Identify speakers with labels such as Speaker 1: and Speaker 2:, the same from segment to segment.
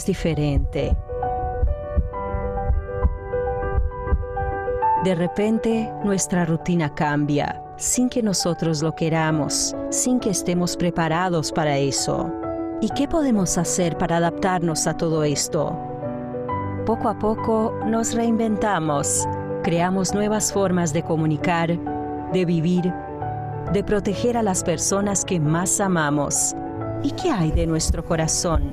Speaker 1: es diferente. De repente, nuestra rutina cambia, sin que nosotros lo queramos, sin que estemos preparados para eso. ¿Y qué podemos hacer para adaptarnos a todo esto? Poco a poco nos reinventamos, creamos nuevas formas de comunicar, de vivir, de proteger a las personas que más amamos. ¿Y qué hay de nuestro corazón?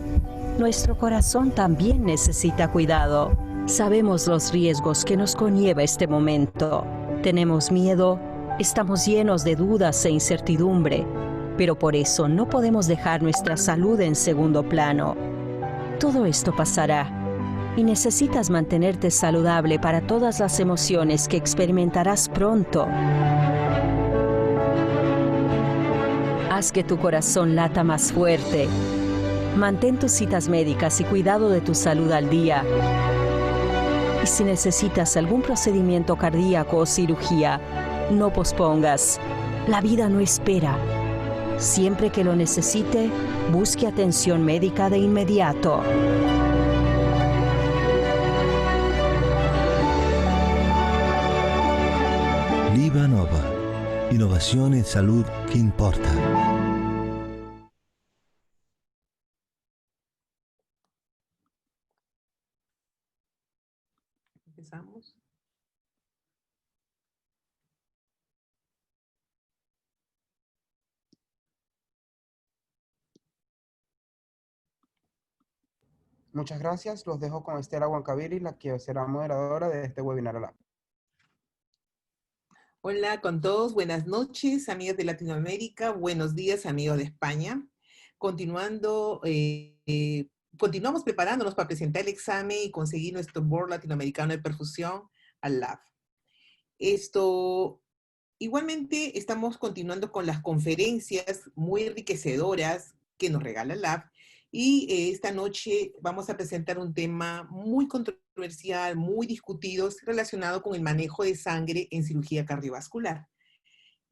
Speaker 1: Nuestro corazón también necesita cuidado. Sabemos los riesgos que nos conlleva este momento. Tenemos miedo, estamos llenos de dudas e incertidumbre, pero por eso no podemos dejar nuestra salud en segundo plano. Todo esto pasará y necesitas mantenerte saludable para todas las emociones que experimentarás pronto. Haz que tu corazón lata más fuerte. Mantén tus citas médicas y cuidado de tu salud al día. Y si necesitas algún procedimiento cardíaco o cirugía, no pospongas. La vida no espera. Siempre que lo necesite, busque atención médica de inmediato.
Speaker 2: LivaNova. Innovazione e salud che importa.
Speaker 3: Empezamos.
Speaker 4: Muchas gracias. Los dejo con Estela Huancaviri, la que será moderadora de este webinar Lab.
Speaker 3: Hola con todos, buenas noches, amigos de Latinoamérica, buenos días, amigos de España. Continuamos preparándonos para presentar el examen y conseguir nuestro Board Latinoamericano de Perfusión al LAB. Igualmente estamos continuando con las conferencias muy enriquecedoras que nos regala el LAB. Y esta noche vamos a presentar un tema muy controversial, muy discutido, relacionado con el manejo de sangre en cirugía cardiovascular.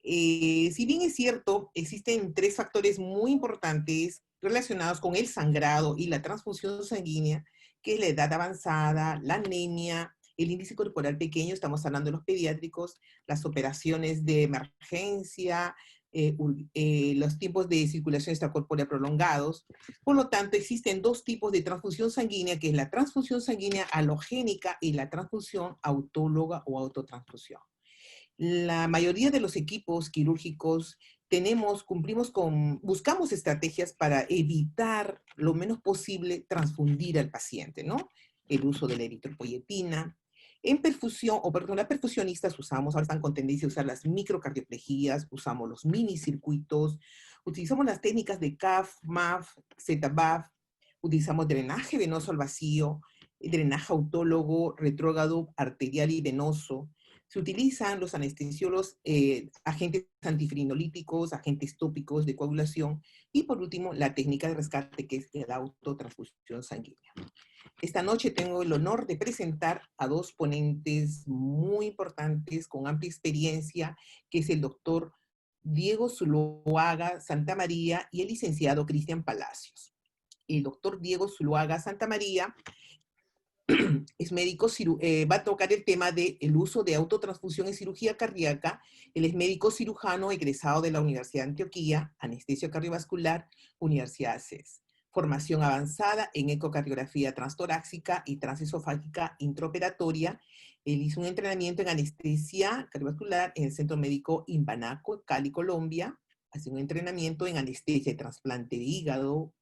Speaker 3: Si bien es cierto, existen 3 factores muy importantes relacionados con el sangrado y la transfusión sanguínea, que es la edad avanzada, la anemia, el índice corporal pequeño, estamos hablando de los pediátricos, las operaciones de emergencia, los tiempos de circulación extracorpórea prolongados. Por lo tanto, existen 2 tipos de transfusión sanguínea, que es la transfusión sanguínea halogénica y la transfusión autóloga o autotransfusión. La mayoría de los equipos quirúrgicos buscamos estrategias para evitar lo menos posible transfundir al paciente, ¿no? El uso de la eritropoyetina. En perfusión, las perfusionistas ahora están con tendencia a usar las microcardioplegias, usamos los minicircuitos, utilizamos las técnicas de CAF, MAF, ZBAF, utilizamos drenaje venoso al vacío, drenaje autólogo, retrógrado, arterial y venoso. Se utilizan los anestesiólogos, agentes antifibrinolíticos, agentes tópicos de coagulación y por último la técnica de rescate, que es la autotransfusión sanguínea. Esta noche tengo el honor de presentar a 2 ponentes muy importantes con amplia experiencia, que es el doctor Diego Zuluaga Santamaría y el licenciado Cristian Palacios. El doctor Diego Zuluaga Santamaría es médico, va a tocar el tema del uso de autotransfusión en cirugía cardíaca. Él es médico cirujano egresado de la Universidad de Antioquia, anestesia cardiovascular, Universidad CES. Formación avanzada en ecocardiografía transtorácica y transesofágica intraoperatoria. Él hizo un entrenamiento en anestesia cardiovascular en el Centro Médico Imbanaco, Cali, Colombia. Hace un entrenamiento en anestesia y trasplante de hígado,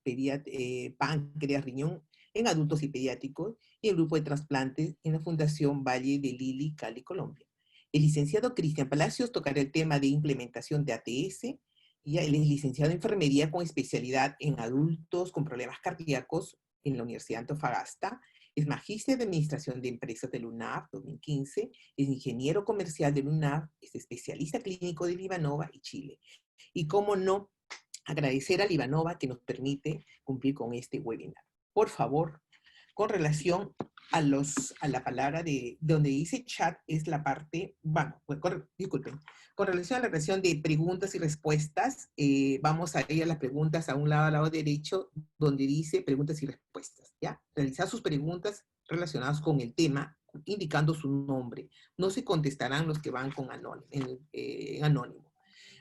Speaker 3: páncreas, riñón, en adultos y pediátricos, y el grupo de trasplantes en la Fundación Valle de Lili, Cali, Colombia. El licenciado Cristian Palacios tocará el tema de implementación de ATS, y él es licenciado en enfermería con especialidad en adultos con problemas cardíacos en la Universidad de Antofagasta, es magíster de administración de empresas del UNAV 2015, es ingeniero comercial del UNAV, es especialista clínico de LivaNova y Chile. Y cómo no, agradecer a LivaNova que nos permite cumplir con este webinar. Por favor, con relación a la palabra de donde dice chat, es la parte, bueno, disculpen, con relación a la relación de preguntas y respuestas, vamos a ir a las preguntas a un lado, al lado derecho, donde dice preguntas y respuestas, ¿ya? Realizar sus preguntas relacionadas con el tema, indicando su nombre. No se contestarán los que van con en anónimo.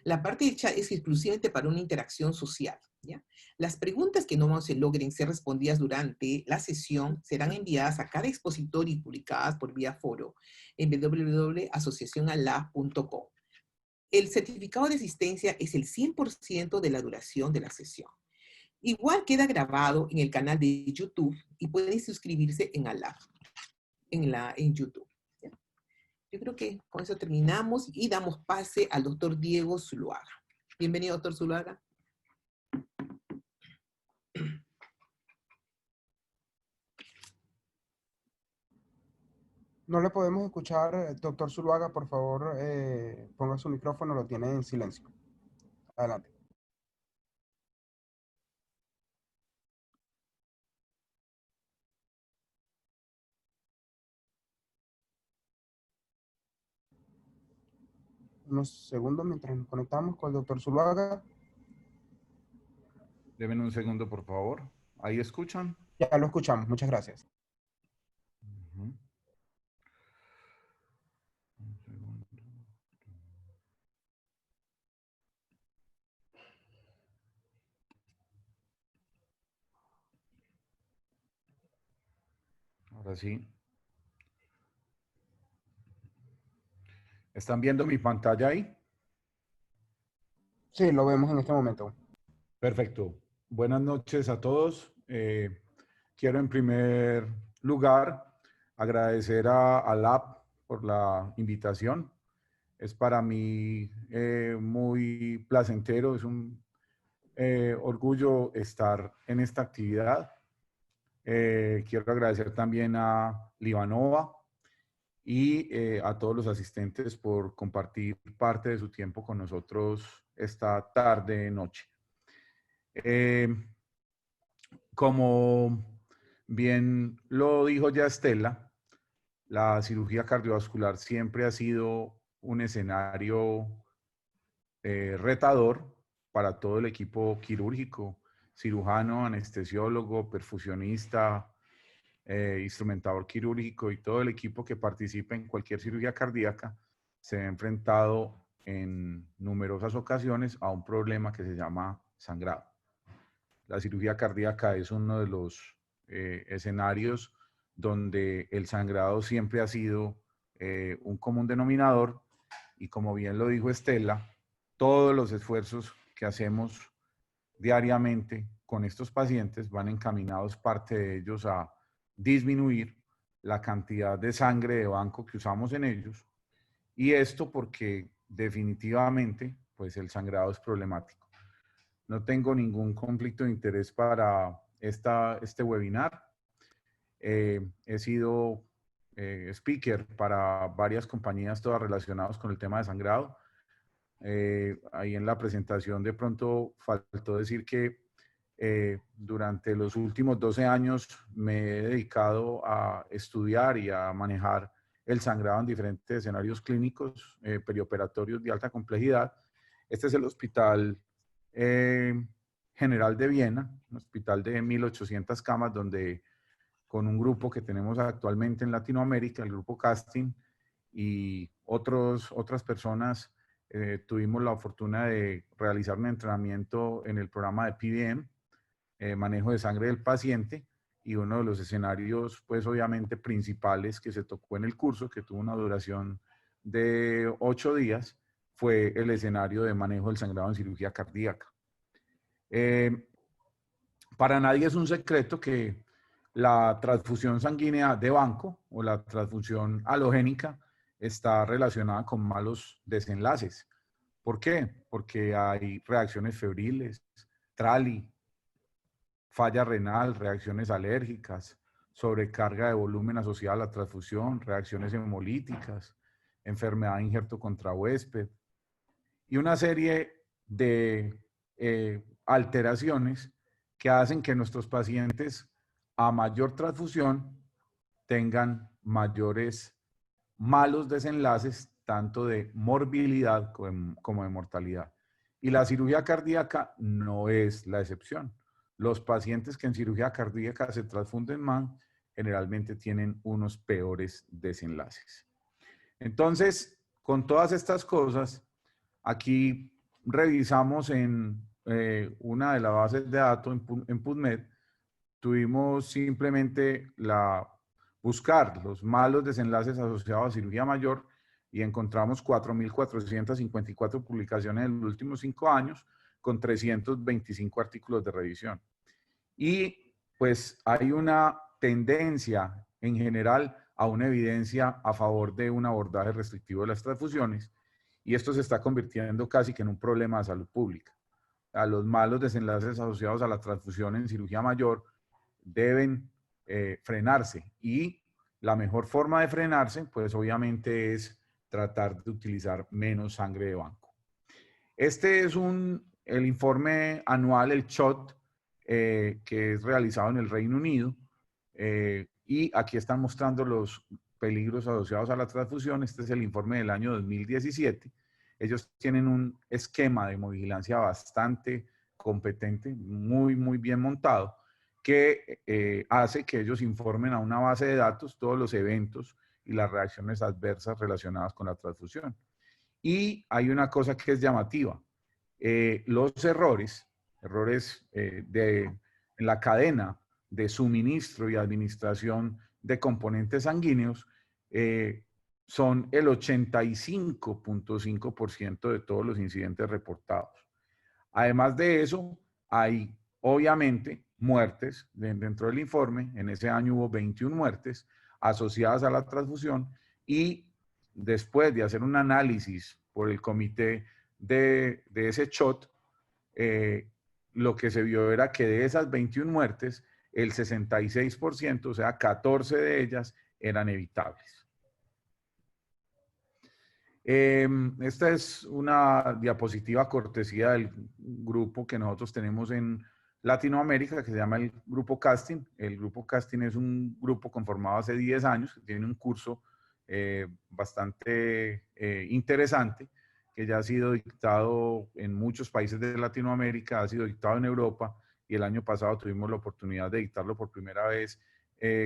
Speaker 3: La parte del chat es exclusivamente para una interacción social, ¿ya? Las preguntas que no se logren ser respondidas durante la sesión serán enviadas a cada expositor y publicadas por vía foro en www.asociacionalab.com. El certificado de asistencia es el 100% de la duración de la sesión. Igual queda grabado en el canal de YouTube y pueden suscribirse en Alab, en YouTube. ¿Ya? Yo creo que con eso terminamos y damos pase al doctor Diego Zuluaga. Bienvenido, doctor Zuluaga.
Speaker 4: No le podemos escuchar, doctor Zuluaga, por favor, ponga su micrófono, lo tiene en silencio. Adelante. Unos segundos mientras nos conectamos con el doctor Zuluaga.
Speaker 5: Deme un segundo, por favor. ¿Ahí escuchan?
Speaker 4: Ya lo escuchamos, muchas gracias.
Speaker 5: Un segundo. Ahora sí. ¿Están viendo mi pantalla ahí?
Speaker 4: Sí, lo vemos en este momento.
Speaker 5: Perfecto. Buenas noches a todos. Quiero en primer lugar agradecer a LAB por la invitación. Es para mí muy placentero, es un orgullo estar en esta actividad. Quiero agradecer también a Livanova y a todos los asistentes por compartir parte de su tiempo con nosotros esta tarde, noche. Como bien lo dijo ya Estela, la cirugía cardiovascular siempre ha sido un escenario retador para todo el equipo quirúrgico, cirujano, anestesiólogo, perfusionista, instrumentador quirúrgico y todo el equipo que participa en cualquier cirugía cardíaca se ha enfrentado en numerosas ocasiones a un problema que se llama sangrado. La cirugía cardíaca es uno de los escenarios donde el sangrado siempre ha sido un común denominador y como bien lo dijo Estela, todos los esfuerzos que hacemos diariamente con estos pacientes van encaminados, parte de ellos, a disminuir la cantidad de sangre de banco que usamos en ellos, y esto porque definitivamente pues el sangrado es problemático. No tengo ningún conflicto de interés para este webinar. He sido speaker para varias compañías, todas relacionadas con el tema de sangrado. Ahí en la presentación de pronto faltó decir que durante los últimos 12 años me he dedicado a estudiar y a manejar el sangrado en diferentes escenarios clínicos perioperatorios de alta complejidad. Este es el Hospital General de Viena, un hospital de 1.800 camas, donde con un grupo que tenemos actualmente en Latinoamérica, el grupo Casting, y otras personas, tuvimos la fortuna de realizar un entrenamiento en el programa de PDM, manejo de sangre del paciente, y uno de los escenarios, pues obviamente principales que se tocó en el curso, que tuvo una duración de 8 días, fue el escenario de manejo del sangrado en cirugía cardíaca. Para nadie es un secreto que la transfusión sanguínea de banco o la transfusión halogénica está relacionada con malos desenlaces. ¿Por qué? Porque hay reacciones febriles, TRALI, falla renal, reacciones alérgicas, sobrecarga de volumen asociada a la transfusión, reacciones hemolíticas, enfermedad de injerto contra huésped y una serie de alteraciones que hacen que nuestros pacientes a mayor transfusión tengan mayores malos desenlaces, tanto de morbilidad como de mortalidad. Y la cirugía cardíaca no es la excepción. Los pacientes que en cirugía cardíaca se transfunden más generalmente tienen unos peores desenlaces. Entonces, con todas estas cosas, aquí revisamos en una de las bases de datos en PubMed, tuvimos simplemente buscar los malos desenlaces asociados a cirugía mayor y encontramos 4.454 publicaciones en los últimos 5 años con 325 artículos de revisión. Y pues hay una tendencia en general a una evidencia a favor de un abordaje restrictivo de las transfusiones, y esto se está convirtiendo casi que en un problema de salud pública. Los malos desenlaces asociados a la transfusión en cirugía mayor deben frenarse, y la mejor forma de frenarse, pues obviamente es tratar de utilizar menos sangre de banco. Este es el informe anual, el CHOT, que es realizado en el Reino Unido, y aquí están mostrando los peligros asociados a la transfusión. Este es el informe del año 2017. Ellos tienen un esquema de hemovigilancia bastante competente, muy, muy bien montado, que hace que ellos informen a una base de datos todos los eventos y las reacciones adversas relacionadas con la transfusión. Y hay una cosa que es llamativa. Los errores en la cadena de suministro y administración de componentes sanguíneos son el 85.5% de todos los incidentes reportados. Además de eso, hay obviamente muertes dentro del informe. En ese año hubo 21 muertes asociadas a la transfusión, y después de hacer un análisis por el comité de ese CHOT, lo que se vio era que de esas 21 muertes, el 66%, o sea, 14 de ellas, eran evitables. Esta es una diapositiva cortesía del grupo que nosotros tenemos en Latinoamérica, que se llama el Grupo Casting. El Grupo Casting es un grupo conformado hace 10 años, que tiene un curso bastante interesante, que ya ha sido dictado en muchos países de Latinoamérica, ha sido dictado en Europa, y el año pasado tuvimos la oportunidad de dictarlo por primera vez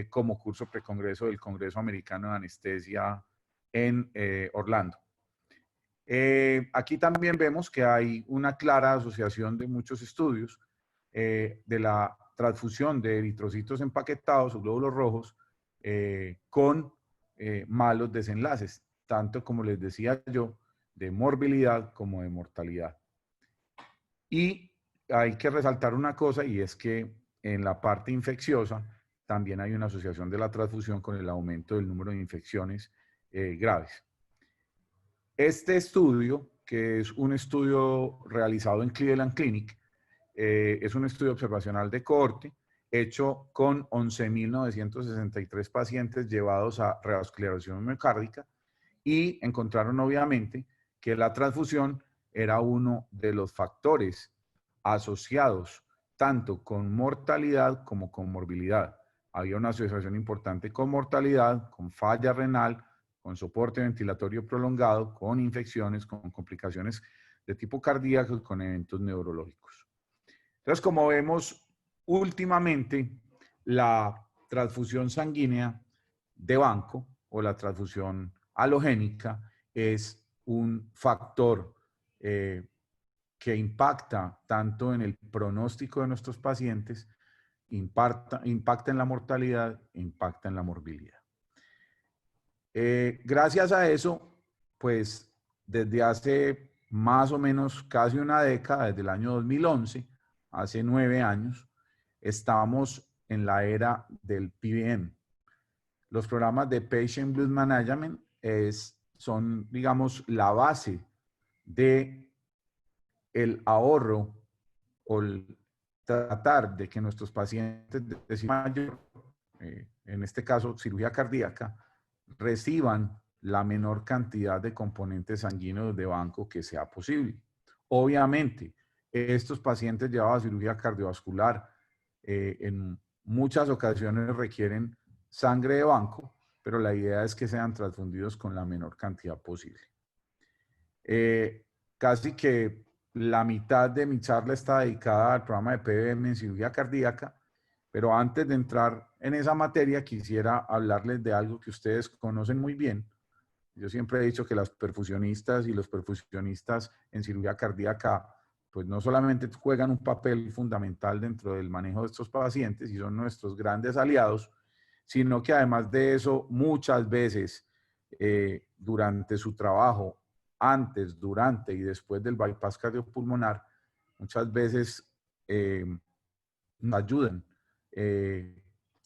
Speaker 5: como curso precongreso del Congreso Americano de Anestesia en Orlando. Aquí también vemos que hay una clara asociación de muchos estudios de la transfusión de eritrocitos empaquetados o glóbulos rojos con malos desenlaces, tanto, como les decía yo, de morbilidad como de mortalidad. Y hay que resaltar una cosa, y es que en la parte infecciosa también hay una asociación de la transfusión con el aumento del número de infecciones graves. Este estudio, que es un estudio realizado en Cleveland Clinic, es un estudio observacional de cohorte hecho con 11.963 pacientes llevados a revascularización miocárdica, y encontraron obviamente que la transfusión era uno de los factores asociados tanto con mortalidad como con morbilidad. Había una asociación importante con mortalidad, con falla renal, con soporte ventilatorio prolongado, con infecciones, con complicaciones de tipo cardíaco y con eventos neurológicos. Entonces, como vemos, últimamente la transfusión sanguínea de banco o la transfusión halogénica es un factor que impacta tanto en el pronóstico de nuestros pacientes, impacta en la mortalidad, impacta en la morbilidad. Gracias a eso, pues desde hace más o menos casi una década, desde el año 2011, hace 9 años, estamos en la era del PBM. Los programas de Patient Blood Management son, digamos, la base de el ahorro o el tratar de que nuestros pacientes de cirugía mayor, en este caso cirugía cardíaca, reciban la menor cantidad de componentes sanguíneos de banco que sea posible. Obviamente, estos pacientes llevados a cirugía cardiovascular en muchas ocasiones requieren sangre de banco, pero la idea es que sean transfundidos con la menor cantidad posible. Casi que la mitad de mi charla está dedicada al programa de PBM en cirugía cardíaca, pero antes de entrar en esa materia quisiera hablarles de algo que ustedes conocen muy bien. Yo siempre he dicho que las perfusionistas y los perfusionistas en cirugía cardíaca pues no solamente juegan un papel fundamental dentro del manejo de estos pacientes y son nuestros grandes aliados, sino que además de eso muchas veces durante su trabajo, antes, durante y después del bypass cardiopulmonar, muchas veces nos ayudan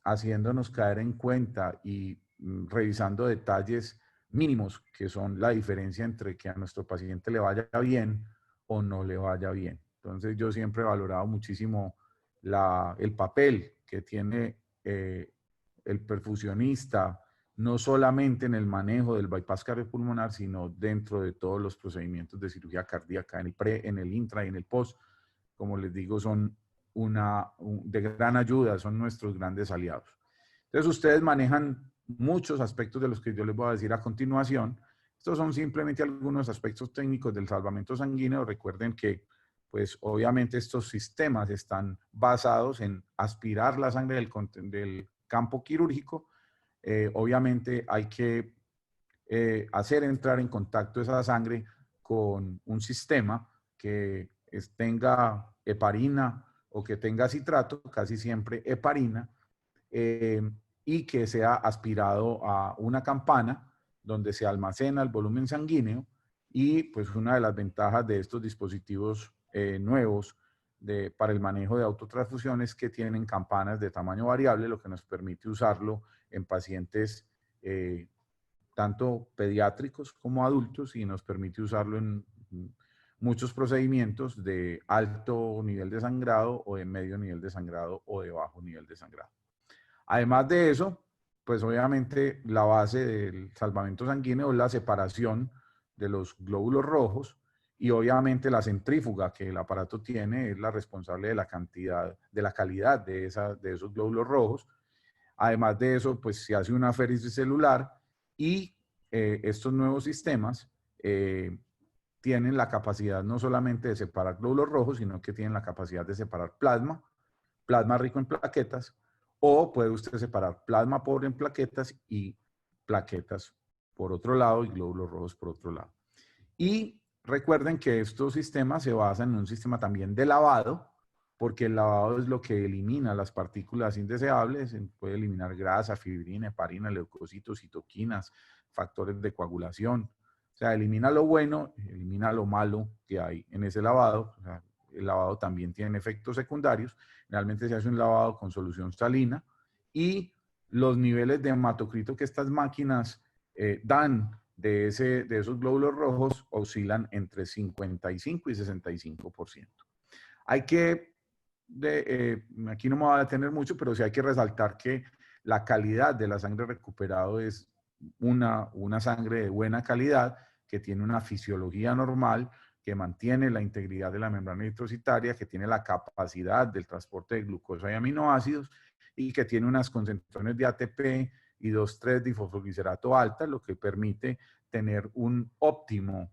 Speaker 5: haciéndonos caer en cuenta y revisando detalles mínimos que son la diferencia entre que a nuestro paciente le vaya bien o no le vaya bien. Entonces yo siempre he valorado muchísimo el papel que tiene el perfusionista, no solamente en el manejo del bypass cardiopulmonar, sino dentro de todos los procedimientos de cirugía cardíaca, en el pre, en el intra y en el post. Como les digo, son de gran ayuda, son nuestros grandes aliados. Entonces ustedes manejan muchos aspectos de los que yo les voy a decir a continuación. Estos son simplemente algunos aspectos técnicos del salvamento sanguíneo. Recuerden que, pues obviamente estos sistemas están basados en aspirar la sangre del campo quirúrgico. Obviamente hay que hacer entrar en contacto esa sangre con un sistema que tenga heparina o que tenga citrato, casi siempre heparina, y que sea aspirado a una campana donde se almacena el volumen sanguíneo. Y pues una de las ventajas de estos dispositivos nuevos para el manejo de autotransfusiones que tienen campanas de tamaño variable, lo que nos permite usarlo en pacientes tanto pediátricos como adultos, y nos permite usarlo en muchos procedimientos de alto nivel de sangrado o de medio nivel de sangrado o de bajo nivel de sangrado. Además de eso, pues obviamente la base del salvamento sanguíneo es la separación de los glóbulos rojos, y obviamente la centrífuga que el aparato tiene es la responsable de la cantidad, de la calidad de esos glóbulos rojos. Además de eso, pues se hace una aféresis celular, y estos nuevos sistemas tienen la capacidad no solamente de separar glóbulos rojos, sino que tienen la capacidad de separar plasma rico en plaquetas, o puede usted separar plasma pobre en plaquetas y plaquetas por otro lado y glóbulos rojos por otro lado. Y recuerden que estos sistemas se basan en un sistema también de lavado, porque el lavado es lo que elimina las partículas indeseables, puede eliminar grasa, fibrina, heparina, leucocitos, citoquinas, factores de coagulación. O sea, elimina lo bueno, elimina lo malo que hay en ese lavado. O sea, el lavado también tiene efectos secundarios. Realmente se hace un lavado con solución salina, y los niveles de hematocrito que estas máquinas dan de esos glóbulos rojos oscilan entre 55 y 65%. Hay que, aquí no me voy a detener mucho, pero sí hay que resaltar que la calidad de la sangre recuperada es una sangre de buena calidad, que tiene una fisiología normal, que mantiene la integridad de la membrana eritrocitaria, que tiene la capacidad del transporte de glucosa y aminoácidos, y que tiene unas concentraciones de ATP y 2,3-difosfoglicerato altas, lo que permite tener un óptimo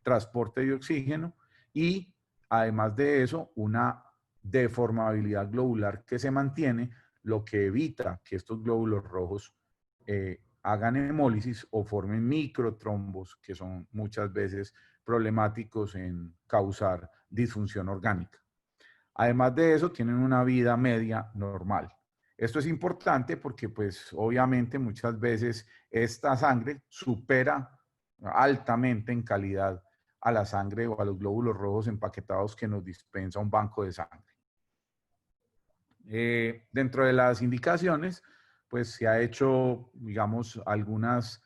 Speaker 5: transporte de oxígeno, y además de eso, una deformabilidad globular que se mantiene, lo que evita que estos glóbulos rojos hagan hemólisis o formen microtrombos, que son muchas veces problemáticos en causar disfunción orgánica. Además de eso, tienen una vida media normal. Esto es importante porque, pues, obviamente muchas veces esta sangre supera altamente en calidad a la sangre o a los glóbulos rojos empaquetados que nos dispensa un banco de sangre. Dentro de las indicaciones, pues se ha hecho, digamos, algunas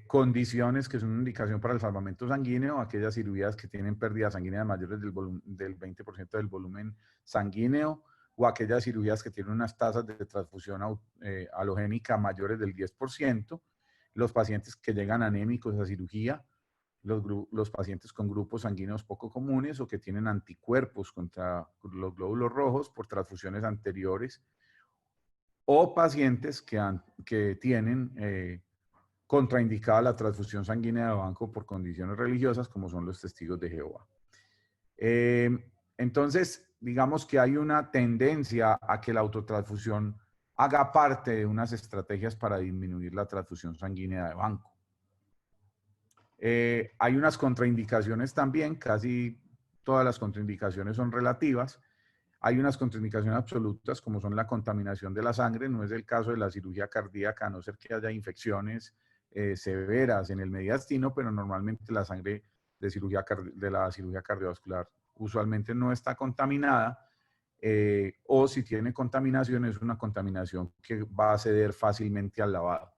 Speaker 5: condiciones que son una indicación para el salvamento sanguíneo, aquellas cirugías que tienen pérdidas sanguíneas mayores del 20% del volumen sanguíneo, o aquellas cirugías que tienen unas tasas de transfusión halogénica mayores del 10%, los pacientes que llegan anémicos a cirugía, los pacientes con grupos sanguíneos poco comunes o que tienen anticuerpos contra los glóbulos rojos por transfusiones anteriores, o pacientes que tienen contraindicada la transfusión sanguínea de banco por condiciones religiosas, como son los testigos de Jehová. Entonces, digamos que hay una tendencia a que la autotransfusión haga parte de unas estrategias para disminuir la transfusión sanguínea de banco. Hay unas contraindicaciones también, casi todas las contraindicaciones son relativas. Hay unas contraindicaciones absolutas, como son la contaminación de la sangre. No es el caso de la cirugía cardíaca, a no ser que haya infecciones severas en el mediastino, pero normalmente la sangre de la cirugía cardiovascular usualmente no está contaminada, o si tiene contaminación, es una contaminación que va a ceder fácilmente al lavado.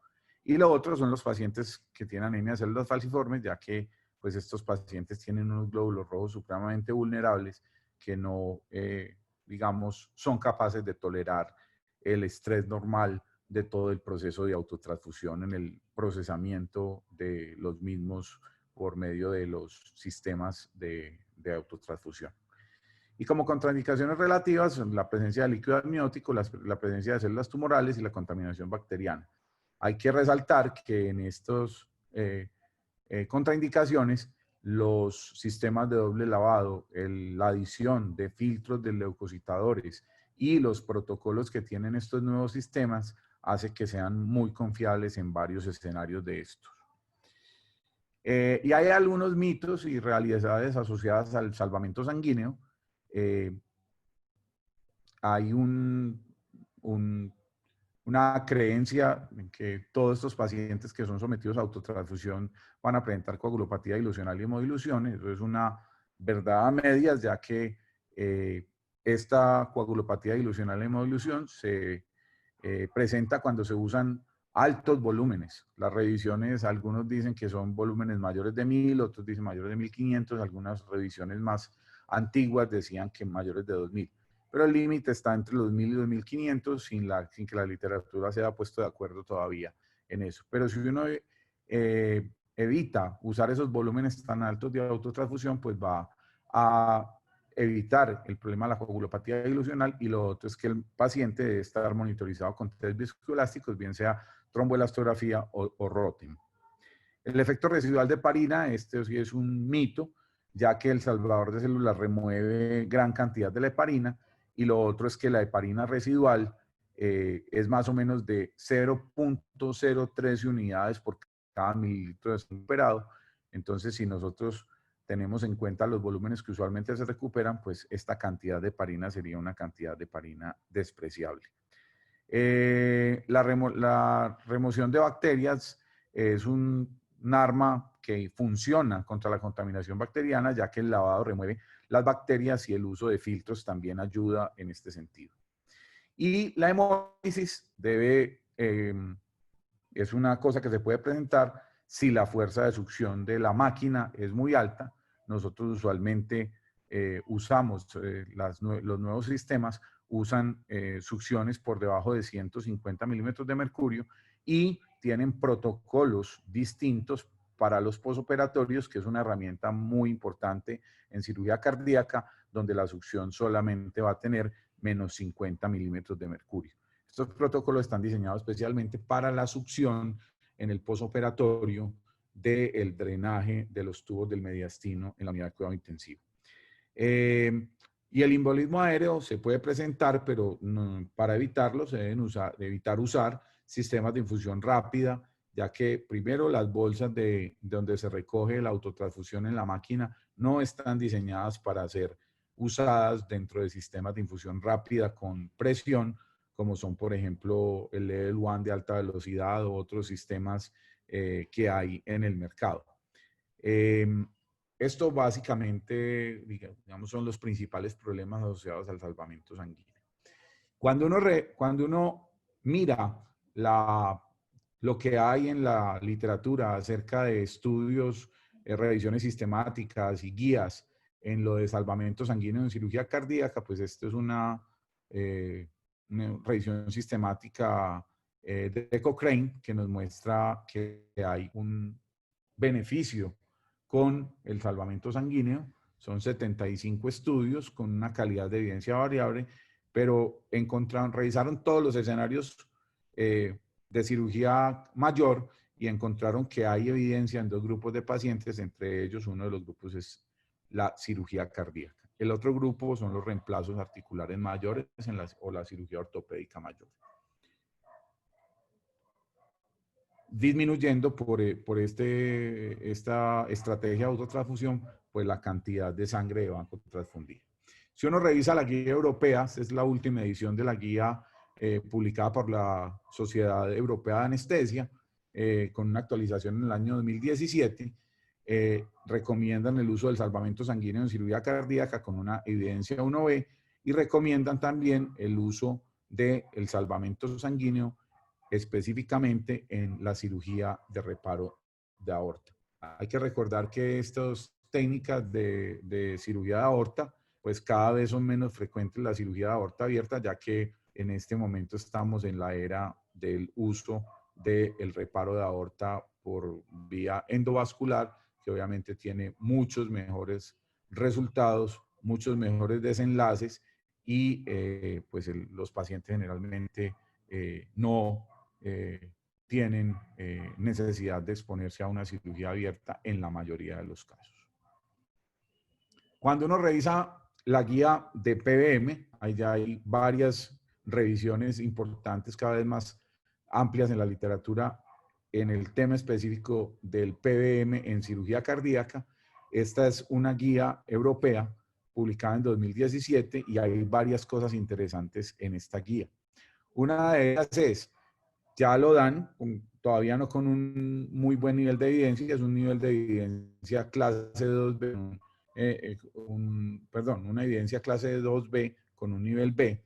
Speaker 5: Y lo otro son los pacientes que tienen anemia de células falciformes, ya que pues, estos pacientes tienen unos glóbulos rojos supremamente vulnerables que no, digamos, son capaces de tolerar el estrés normal de todo el proceso de autotransfusión en el procesamiento de los mismos por medio de los sistemas de autotransfusión. Y como contraindicaciones relativas, la presencia de líquido amniótico, la presencia de células tumorales y la contaminación bacteriana. Hay que resaltar que en estos contraindicaciones, los sistemas de doble lavado, la adición de filtros de leucocitadores y los protocolos que tienen estos nuevos sistemas hace que sean muy confiables en varios escenarios de estos. Y hay algunos mitos y realidades asociadas al salvamento sanguíneo. Hay una creencia en que todos estos pacientes que son sometidos a autotransfusión van a presentar coagulopatía dilucional y hemodilución. Eso es una verdad a medias, ya que esta coagulopatía dilucional y hemodilución se presenta cuando se usan altos volúmenes. Las revisiones, algunos dicen que son volúmenes mayores de 1000, otros dicen mayores de 1500, algunas revisiones más antiguas decían que mayores de 2000. Pero el límite está entre los 1000 y los 1500 sin que la literatura se haya puesto de acuerdo todavía en eso. Pero si uno evita usar esos volúmenes tan altos de autotransfusión, pues va a evitar el problema de la coagulopatía dilucional, y lo otro es que el paciente debe estar monitorizado con test viscoelásticos, bien sea tromboelastografía o Rotem. El efecto residual de heparina, este sí es un mito, ya que el salvador de células remueve gran cantidad de la heparina, y lo otro es que la heparina residual es más o menos de 0.013 unidades por cada mililitro de sangre operado. Entonces, si nosotros tenemos en cuenta los volúmenes que usualmente se recuperan, pues esta cantidad de heparina sería una cantidad de heparina despreciable. La remoción de bacterias es un arma que funciona contra la contaminación bacteriana, ya que el lavado remueve las bacterias y el uso de filtros también ayuda en este sentido. Y la hemólisis es una cosa que se puede presentar si la fuerza de succión de la máquina es muy alta. Nosotros usualmente usamos, los nuevos sistemas usan succiones por debajo de 150 milímetros de mercurio y tienen protocolos distintos para los posoperatorios, que es una herramienta muy importante en cirugía cardíaca, donde la succión solamente va a tener menos 50 milímetros de mercurio. Estos protocolos están diseñados especialmente para la succión en el posoperatorio del drenaje de los tubos del mediastino en la unidad de cuidado intensivo. Y el embolismo aéreo se puede presentar, pero para evitarlo se deben evitar usar sistemas de infusión rápida, ya que primero las bolsas de donde se recoge la autotransfusión en la máquina no están diseñadas para ser usadas dentro de sistemas de infusión rápida con presión, como son, por ejemplo, el Level 1 de alta velocidad o otros sistemas que hay en el mercado. Esto básicamente, digamos, son los principales problemas asociados al salvamento sanguíneo. Cuando uno mira lo que hay en la literatura acerca de estudios, revisiones sistemáticas y guías en lo de salvamento sanguíneo en cirugía cardíaca, pues esto es una revisión sistemática de Cochrane que nos muestra que hay un beneficio con el salvamento sanguíneo. Son 75 estudios con una calidad de evidencia variable, pero revisaron todos los escenarios de cirugía mayor y encontraron que hay evidencia en 2 grupos de pacientes, entre ellos uno de los grupos es la cirugía cardíaca. El otro grupo son los reemplazos articulares mayores o la cirugía ortopédica mayor. Disminuyendo por esta estrategia de autotransfusión, pues la cantidad de sangre de banco transfundida. Si uno revisa la guía europea, esta es la última edición de la guía publicada por la Sociedad Europea de Anestesia, con una actualización en el año 2017, recomiendan el uso del salvamento sanguíneo en cirugía cardíaca con una evidencia 1B y recomiendan también el uso del salvamento sanguíneo específicamente en la cirugía de reparo de aorta. Hay que recordar que estas técnicas de cirugía de aorta, pues cada vez son menos frecuentes la cirugía de aorta abierta, ya que en este momento estamos en la era del uso del reparo de aorta por vía endovascular, que obviamente tiene muchos mejores resultados, muchos mejores desenlaces y pues los pacientes generalmente no tienen necesidad de exponerse a una cirugía abierta en la mayoría de los casos. Cuando uno revisa la guía de PBM, ahí ya hay varias revisiones importantes, cada vez más amplias en la literatura en el tema específico del PBM en cirugía cardíaca. Esta es una guía europea publicada en 2017 y hay varias cosas interesantes en esta guía. Una de ellas es, ya lo dan, todavía no con un muy buen nivel de evidencia, es un nivel de evidencia clase 2B, una evidencia clase 2B con un nivel B,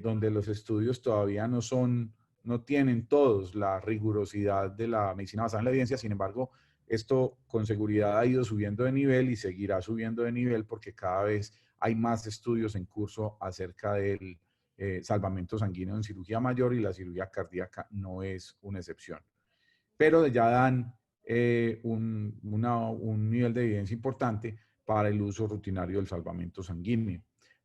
Speaker 5: donde los estudios todavía no tienen todos la rigurosidad de la medicina basada en la evidencia. Sin embargo, esto con seguridad ha ido subiendo de nivel y seguirá subiendo de nivel porque cada vez hay más estudios en curso acerca del salvamento sanguíneo en cirugía mayor y la cirugía cardíaca no es una excepción. Pero ya dan un nivel de evidencia importante para el uso rutinario del salvamento sanguíneo.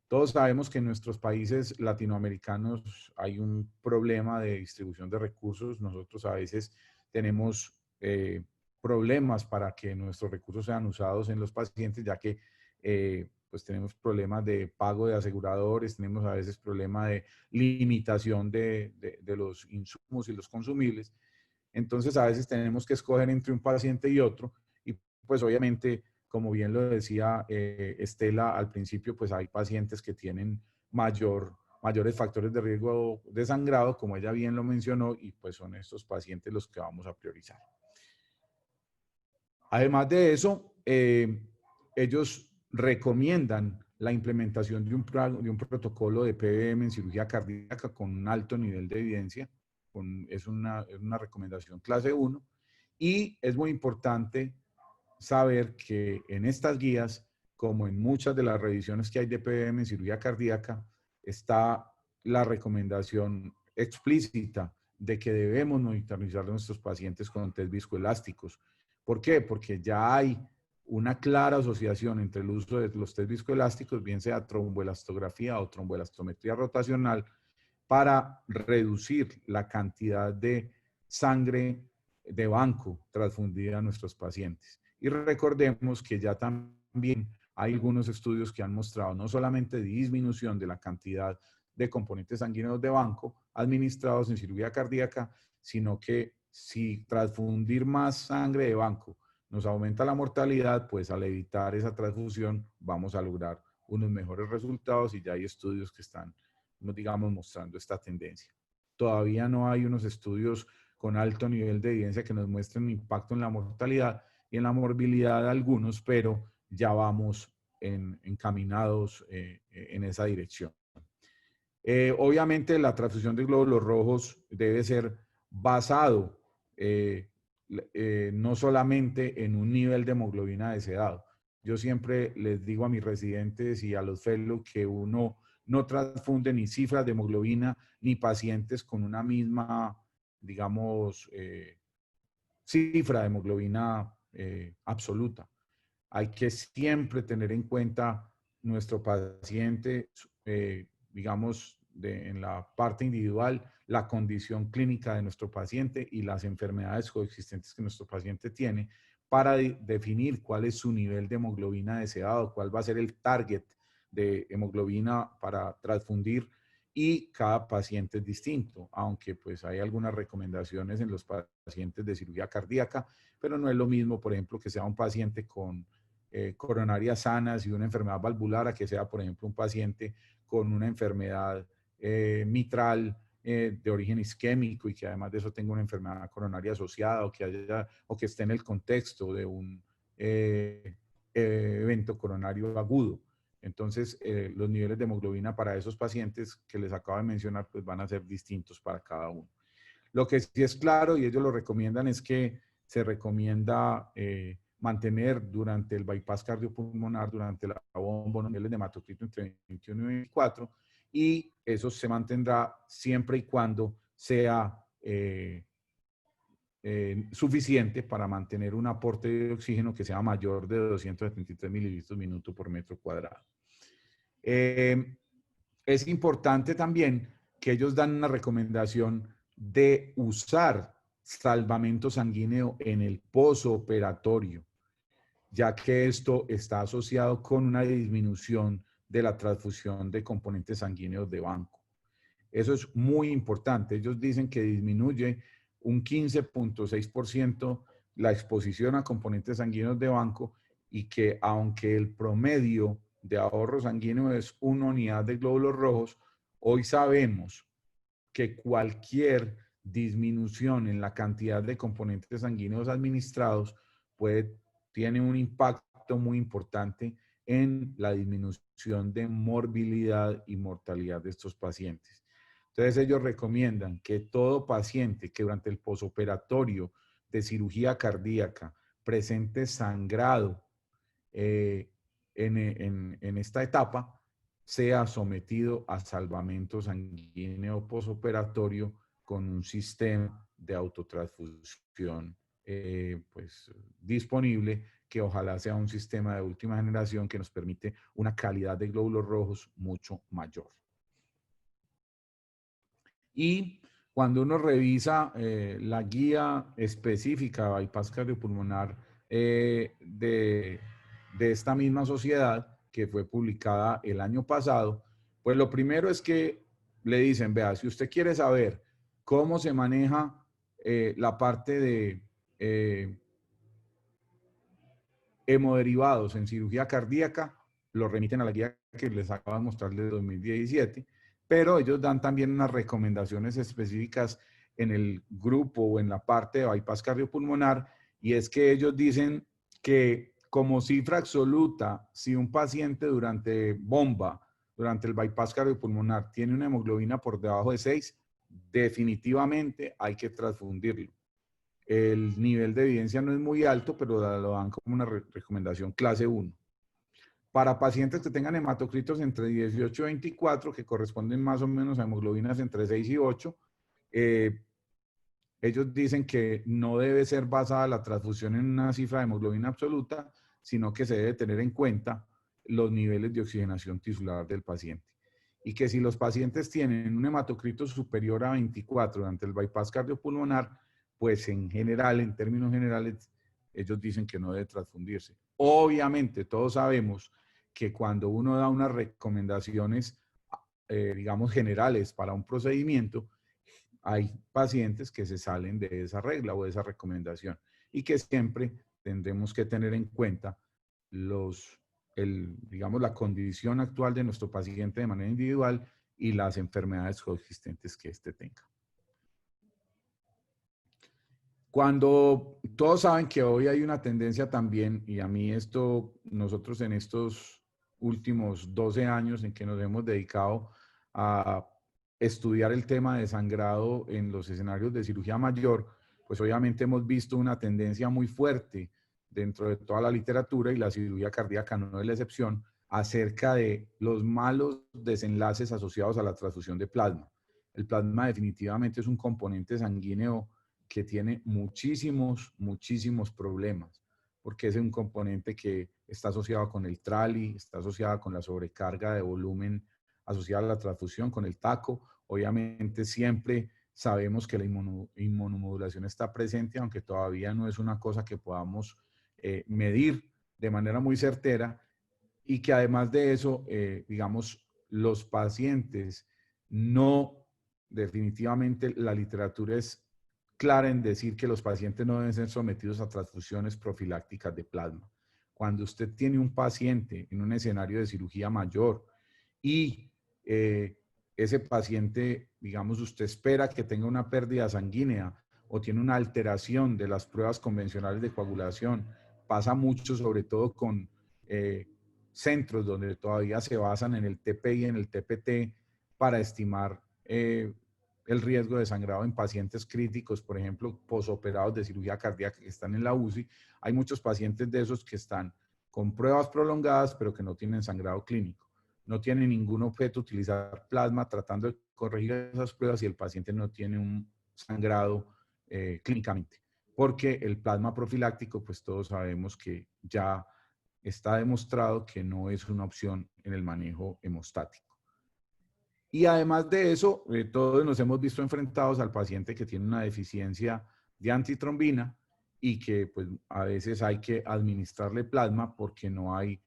Speaker 5: Todos sabemos que en nuestros países latinoamericanos hay un problema de distribución de recursos. Nosotros a veces tenemos problemas para que nuestros recursos sean usados en los pacientes, ya que pues tenemos problemas de pago de aseguradores, tenemos a veces problemas de limitación de los insumos y los consumibles. Entonces a veces tenemos que escoger entre un paciente y otro y pues obviamente, como bien lo decía Estela al principio, pues hay pacientes que tienen mayores factores de riesgo de sangrado, como ella bien lo mencionó, y pues son estos pacientes los que vamos a priorizar. Además de eso, ellos recomiendan la implementación de un protocolo de PBM en cirugía cardíaca con un alto nivel de evidencia. Es una recomendación clase 1. Y es muy importante saber que en estas guías, como en muchas de las revisiones que hay de PBM en cirugía cardíaca, está la recomendación explícita de que debemos monitorizar a nuestros pacientes con test viscoelásticos. ¿Por qué? Porque ya hay una clara asociación entre el uso de los test viscoelásticos, bien sea tromboelastografía o tromboelastometría rotacional, para reducir la cantidad de sangre de banco transfundida a nuestros pacientes. Y recordemos que ya también hay algunos estudios que han mostrado no solamente disminución de la cantidad de componentes sanguíneos de banco administrados en cirugía cardíaca, sino que si transfundir más sangre de banco nos aumenta la mortalidad, pues al evitar esa transfusión vamos a lograr unos mejores resultados y ya hay estudios que están, digamos, mostrando esta tendencia. Todavía no hay unos estudios con alto nivel de evidencia que nos muestren impacto en la mortalidad y en la morbilidad de algunos, pero ya vamos encaminados en esa dirección. Obviamente la transfusión de glóbulos rojos debe ser basado no solamente en un nivel de hemoglobina deseado. Yo siempre les digo a mis residentes y a los fellows que uno no transfunde ni cifras de hemoglobina ni pacientes con una misma, digamos, cifra de hemoglobina absoluta. Hay que siempre tener en cuenta nuestro paciente, digamos, en la parte individual, la condición clínica de nuestro paciente y las enfermedades coexistentes que nuestro paciente tiene para definir cuál es su nivel de hemoglobina deseado, cuál va a ser el target de hemoglobina para transfundir, y cada paciente es distinto, aunque pues hay algunas recomendaciones en los pacientes de cirugía cardíaca, pero no es lo mismo, por ejemplo, que sea un paciente con coronarias sanas y una enfermedad valvular a que sea, por ejemplo, un paciente con una enfermedad mitral de origen isquémico y que además de eso tenga una enfermedad coronaria asociada, o que esté en el contexto de un evento coronario agudo. Entonces, los niveles de hemoglobina para esos pacientes que les acabo de mencionar, pues van a ser distintos para cada uno. Lo que sí es claro, y ellos lo recomiendan, es que se recomienda mantener durante el bypass cardiopulmonar, durante la bomba, niveles de hematocrito entre 21 y 24, y eso se mantendrá siempre y cuando sea suficiente para mantener un aporte de oxígeno que sea mayor de 273 mililitros minuto por metro cuadrado. Es importante también que ellos dan una recomendación de usar salvamento sanguíneo en el posoperatorio, ya que esto está asociado con una disminución de la transfusión de componentes sanguíneos de banco. Eso es muy importante. Ellos dicen que disminuye un 15.6% la exposición a componentes sanguíneos de banco, y que aunque el promedio de ahorro sanguíneo es 1 unidad de glóbulos rojos, hoy sabemos que cualquier disminución en la cantidad de componentes sanguíneos administrados tiene un impacto muy importante en la disminución de morbilidad y mortalidad de estos pacientes. Entonces ellos recomiendan que todo paciente que durante el posoperatorio de cirugía cardíaca presente sangrado en esta etapa sea sometido a salvamento sanguíneo posoperatorio con un sistema de autotransfusión pues, disponible, que ojalá sea un sistema de última generación que nos permite una calidad de glóbulos rojos mucho mayor. Y cuando uno revisa la guía específica de bypass cardiopulmonar de esta misma sociedad, que fue publicada el año pasado, pues lo primero es que le dicen, vea, si usted quiere saber cómo se maneja la parte de hemoderivados en cirugía cardíaca, lo remiten a la guía que les acabo de mostrar de 2017, pero ellos dan también unas recomendaciones específicas en el grupo o en la parte de bypass cardiopulmonar, y es que ellos dicen que como cifra absoluta, si un paciente durante el bypass cardiopulmonar, tiene una hemoglobina por debajo de 6, definitivamente hay que transfundirlo. El nivel de evidencia no es muy alto, pero lo dan como una recomendación clase 1. Para pacientes que tengan hematocritos entre 18 y 24, que corresponden más o menos a hemoglobinas entre 6 y 8, ellos dicen que no debe ser basada la transfusión en una cifra de hemoglobina absoluta, sino que se debe tener en cuenta los niveles de oxigenación tisular del paciente. Y que si los pacientes tienen un hematocrito superior a 24 durante el bypass cardiopulmonar, pues en general, en términos generales, ellos dicen que no debe transfundirse. Obviamente, todos sabemos que cuando uno da unas recomendaciones, digamos, generales para un procedimiento, hay pacientes que se salen de esa regla o de esa recomendación, y que siempre tendremos que tener en cuenta digamos, la condición actual de nuestro paciente de manera individual y las enfermedades coexistentes que éste tenga. Cuando todos saben que hoy hay una tendencia también, y a mí nosotros en estos últimos 12 años en que nos hemos dedicado a estudiar el tema de sangrado en los escenarios de cirugía mayor, pues obviamente hemos visto una tendencia muy fuerte dentro de toda la literatura, y la cirugía cardíaca no es la excepción, acerca de los malos desenlaces asociados a la transfusión de plasma. El plasma definitivamente es un componente sanguíneo que tiene muchísimos problemas, porque es un componente que está asociado con el TRALI, está asociado con la sobrecarga de volumen asociada a la transfusión, con el TACO. Obviamente siempre sabemos que la inmunomodulación está presente, aunque todavía no es una cosa que podamos medir de manera muy certera, y que además de eso, digamos, los pacientes no, definitivamente la literatura es clara en decir que los pacientes no deben ser sometidos a transfusiones profilácticas de plasma. Cuando usted tiene un paciente en un escenario de cirugía mayor y ese paciente, digamos, usted espera que tenga una pérdida sanguínea o tiene una alteración de las pruebas convencionales de coagulación, pasa mucho sobre todo con centros donde todavía se basan en el TPI y en el TPT para estimar el riesgo de sangrado en pacientes críticos, por ejemplo, posoperados de cirugía cardíaca que están en la UCI. Hay muchos pacientes de esos que están con pruebas prolongadas, pero que no tienen sangrado clínico. No tiene ningún objeto utilizar plasma tratando de corregir esas pruebas y el paciente no tiene un sangrado clínicamente. Porque el plasma profiláctico, pues todos sabemos que ya está demostrado que no es una opción en el manejo hemostático. Y además de eso, todos nos hemos visto enfrentados al paciente que tiene una deficiencia de antitrombina y que pues a veces hay que administrarle plasma porque no hay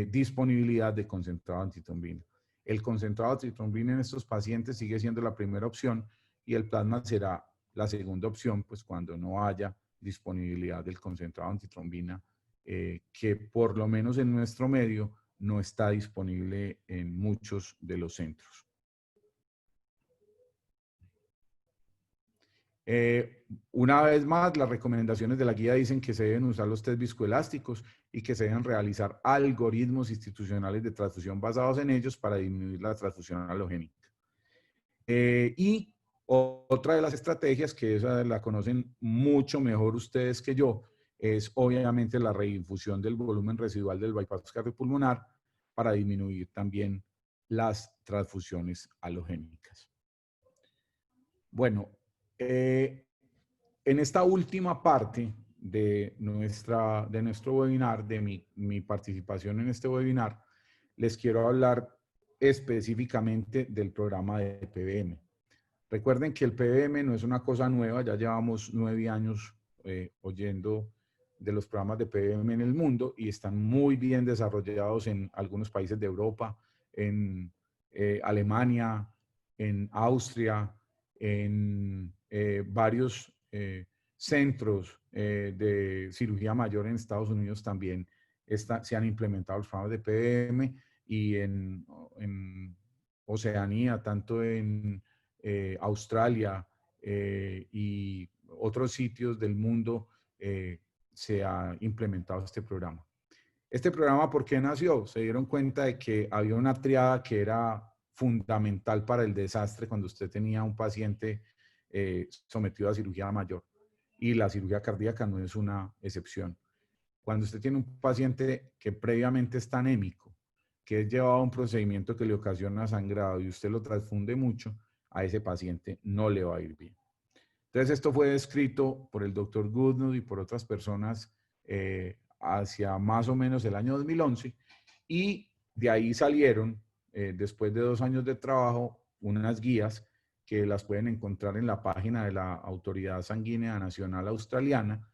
Speaker 5: disponibilidad de concentrado de antitrombina. El concentrado de antitrombina en estos pacientes sigue siendo la primera opción y el plasma será la segunda opción, pues cuando no haya disponibilidad del concentrado de antitrombina, que por lo menos en nuestro medio no está disponible en muchos de los centros. Una vez más, las recomendaciones de la guía dicen que se deben usar los test viscoelásticos y que se deben realizar algoritmos institucionales de transfusión basados en ellos para disminuir la transfusión halogénica. Y otra de las estrategias, que esa la conocen mucho mejor ustedes que yo, es obviamente la reinfusión del volumen residual del bypass cardiopulmonar para disminuir también las transfusiones halogénicas. Bueno, en esta última parte de nuestro webinar, de mi participación en este webinar, les quiero hablar específicamente del programa de PBM. Recuerden que el PBM no es una cosa nueva, ya llevamos 9 años oyendo de los programas de PBM en el mundo y están muy bien desarrollados en algunos países de Europa, en Alemania, en Austria, en varios centros de cirugía mayor en Estados Unidos también se han implementado los programas de PBM, y en Oceanía, tanto en Australia y otros sitios del mundo se ha implementado este programa. Este programa, ¿por qué nació? Se dieron cuenta de que había una triada que era fundamental para el desastre cuando usted tenía un paciente sometido a cirugía mayor, y la cirugía cardíaca no es una excepción. Cuando usted tiene un paciente que previamente está anémico, que es llevado a un procedimiento que le ocasiona sangrado y usted lo transfunde mucho, a ese paciente no le va a ir bien. Entonces esto fue descrito por el doctor Goodnow y por otras personas hacia más o menos el año 2011, y de ahí salieron, después de 2 años de trabajo, unas guías que las pueden encontrar en la página de la Autoridad Sanguínea Nacional Australiana.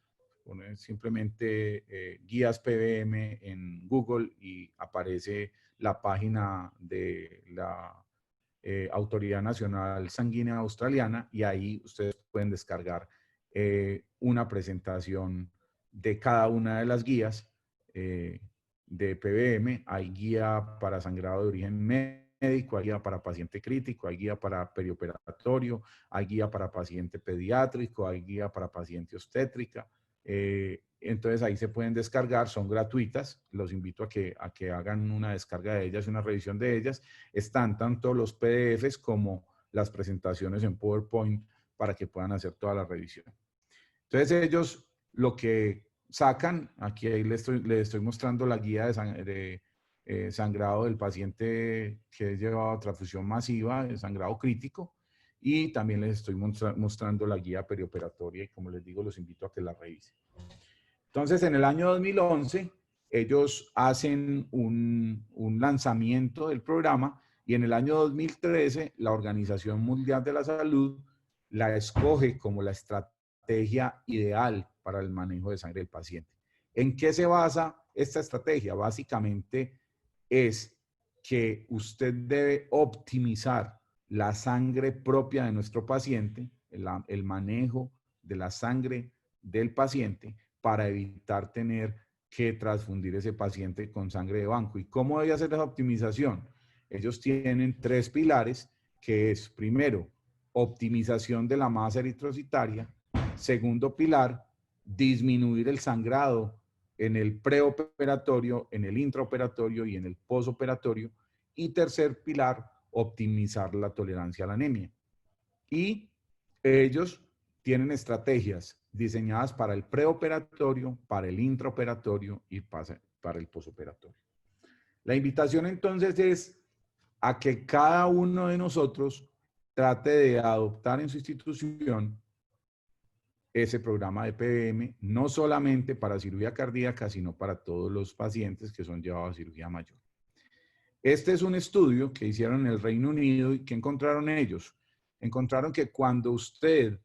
Speaker 5: Ponen simplemente guías PBM en Google y aparece la página de la Autoridad Nacional Sanguínea Australiana, y ahí ustedes pueden descargar una presentación de cada una de las guías de PBM. Hay guía para sangrado de origen médico, hay guía para paciente crítico, hay guía para perioperatorio, hay guía para paciente pediátrico, hay guía para paciente obstétrica. Entonces ahí se pueden descargar, son gratuitas, los invito a que hagan una descarga de ellas y una revisión de ellas. Están tanto los PDFs como las presentaciones en PowerPoint para que puedan hacer toda la revisión. Entonces ellos lo que sacan, aquí ahí les estoy mostrando la guía de sangrado del paciente que es llevado a transfusión masiva, de sangrado crítico, y también les estoy mostrando la guía perioperatoria, y como les digo, los invito a que la revisen. Entonces, en el año 2011, ellos hacen un lanzamiento del programa Y en el año 2013, la Organización Mundial de la Salud la escoge como la estrategia ideal para el manejo de sangre del paciente. ¿En qué se basa esta estrategia? Básicamente es que usted debe optimizar la sangre propia de nuestro paciente, el manejo de la sangre del paciente para evitar tener que transfundir ese paciente con sangre de banco. ¿Y cómo debe hacer esa optimización? Ellos tienen 3 pilares, que es, primero, optimización de la masa eritrocitaria. Segundo pilar, disminuir el sangrado en el preoperatorio, en el intraoperatorio y en el posoperatorio. Y tercer pilar, optimizar la tolerancia a la anemia. Y ellos tienen estrategias diseñadas para el preoperatorio, para el intraoperatorio y para el posoperatorio. La invitación entonces es a que cada uno de nosotros trate de adoptar en su institución ese programa de PBM, no solamente para cirugía cardíaca, sino para todos los pacientes que son llevados a cirugía mayor. Este es un estudio que hicieron en el Reino Unido y que encontraron ellos. Encontraron que cuando usted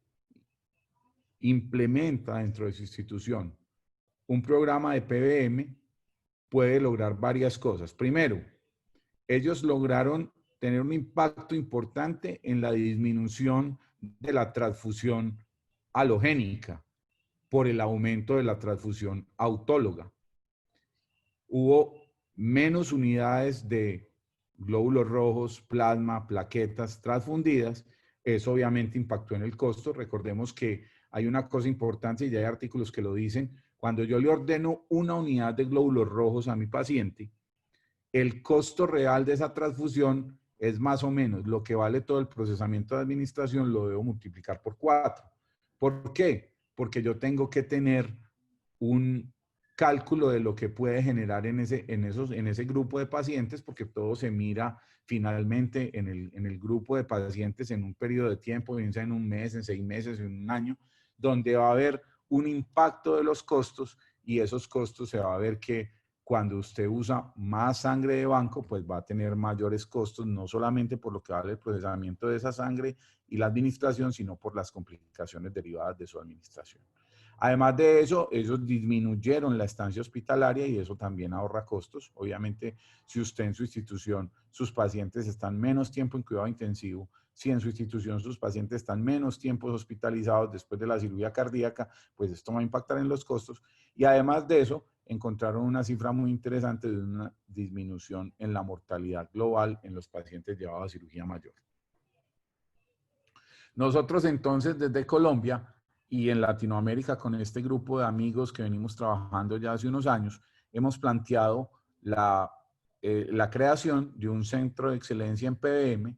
Speaker 5: implementa dentro de su institución un programa de PBM, puede lograr varias cosas. Primero, ellos lograron tener un impacto importante en la disminución de la transfusión halogénica por el aumento de la transfusión autóloga. Hubo menos unidades de glóbulos rojos, plasma, plaquetas transfundidas. Eso obviamente impactó en el costo. Recordemos que hay una cosa importante y ya hay artículos que lo dicen. Cuando yo le ordeno una unidad de glóbulos rojos a mi paciente, el costo real de esa transfusión es más o menos lo que vale todo el procesamiento de administración, lo debo multiplicar por 4. ¿Por qué? Porque yo tengo que tener un cálculo de lo que puede generar en ese grupo de pacientes, porque todo se mira finalmente en el grupo de pacientes en un periodo de tiempo, bien sea en un mes, en 6 meses, en un año, donde va a haber un impacto de los costos y esos costos se va a ver que cuando usted usa más sangre de banco, pues va a tener mayores costos, no solamente por lo que vale el procesamiento de esa sangre y la administración, sino por las complicaciones derivadas de su administración. Además de eso, ellos disminuyeron la estancia hospitalaria y eso también ahorra costos. Obviamente, si usted en su institución, sus pacientes están menos tiempo en cuidado intensivo, si en su institución sus pacientes están menos tiempos hospitalizados después de la cirugía cardíaca, pues esto va a impactar en los costos. Y además de eso, encontraron una cifra muy interesante de una disminución en la mortalidad global en los pacientes llevados a cirugía mayor. Nosotros entonces desde Colombia y en Latinoamérica con este grupo de amigos que venimos trabajando ya hace unos años, hemos planteado la creación de un centro de excelencia en PBM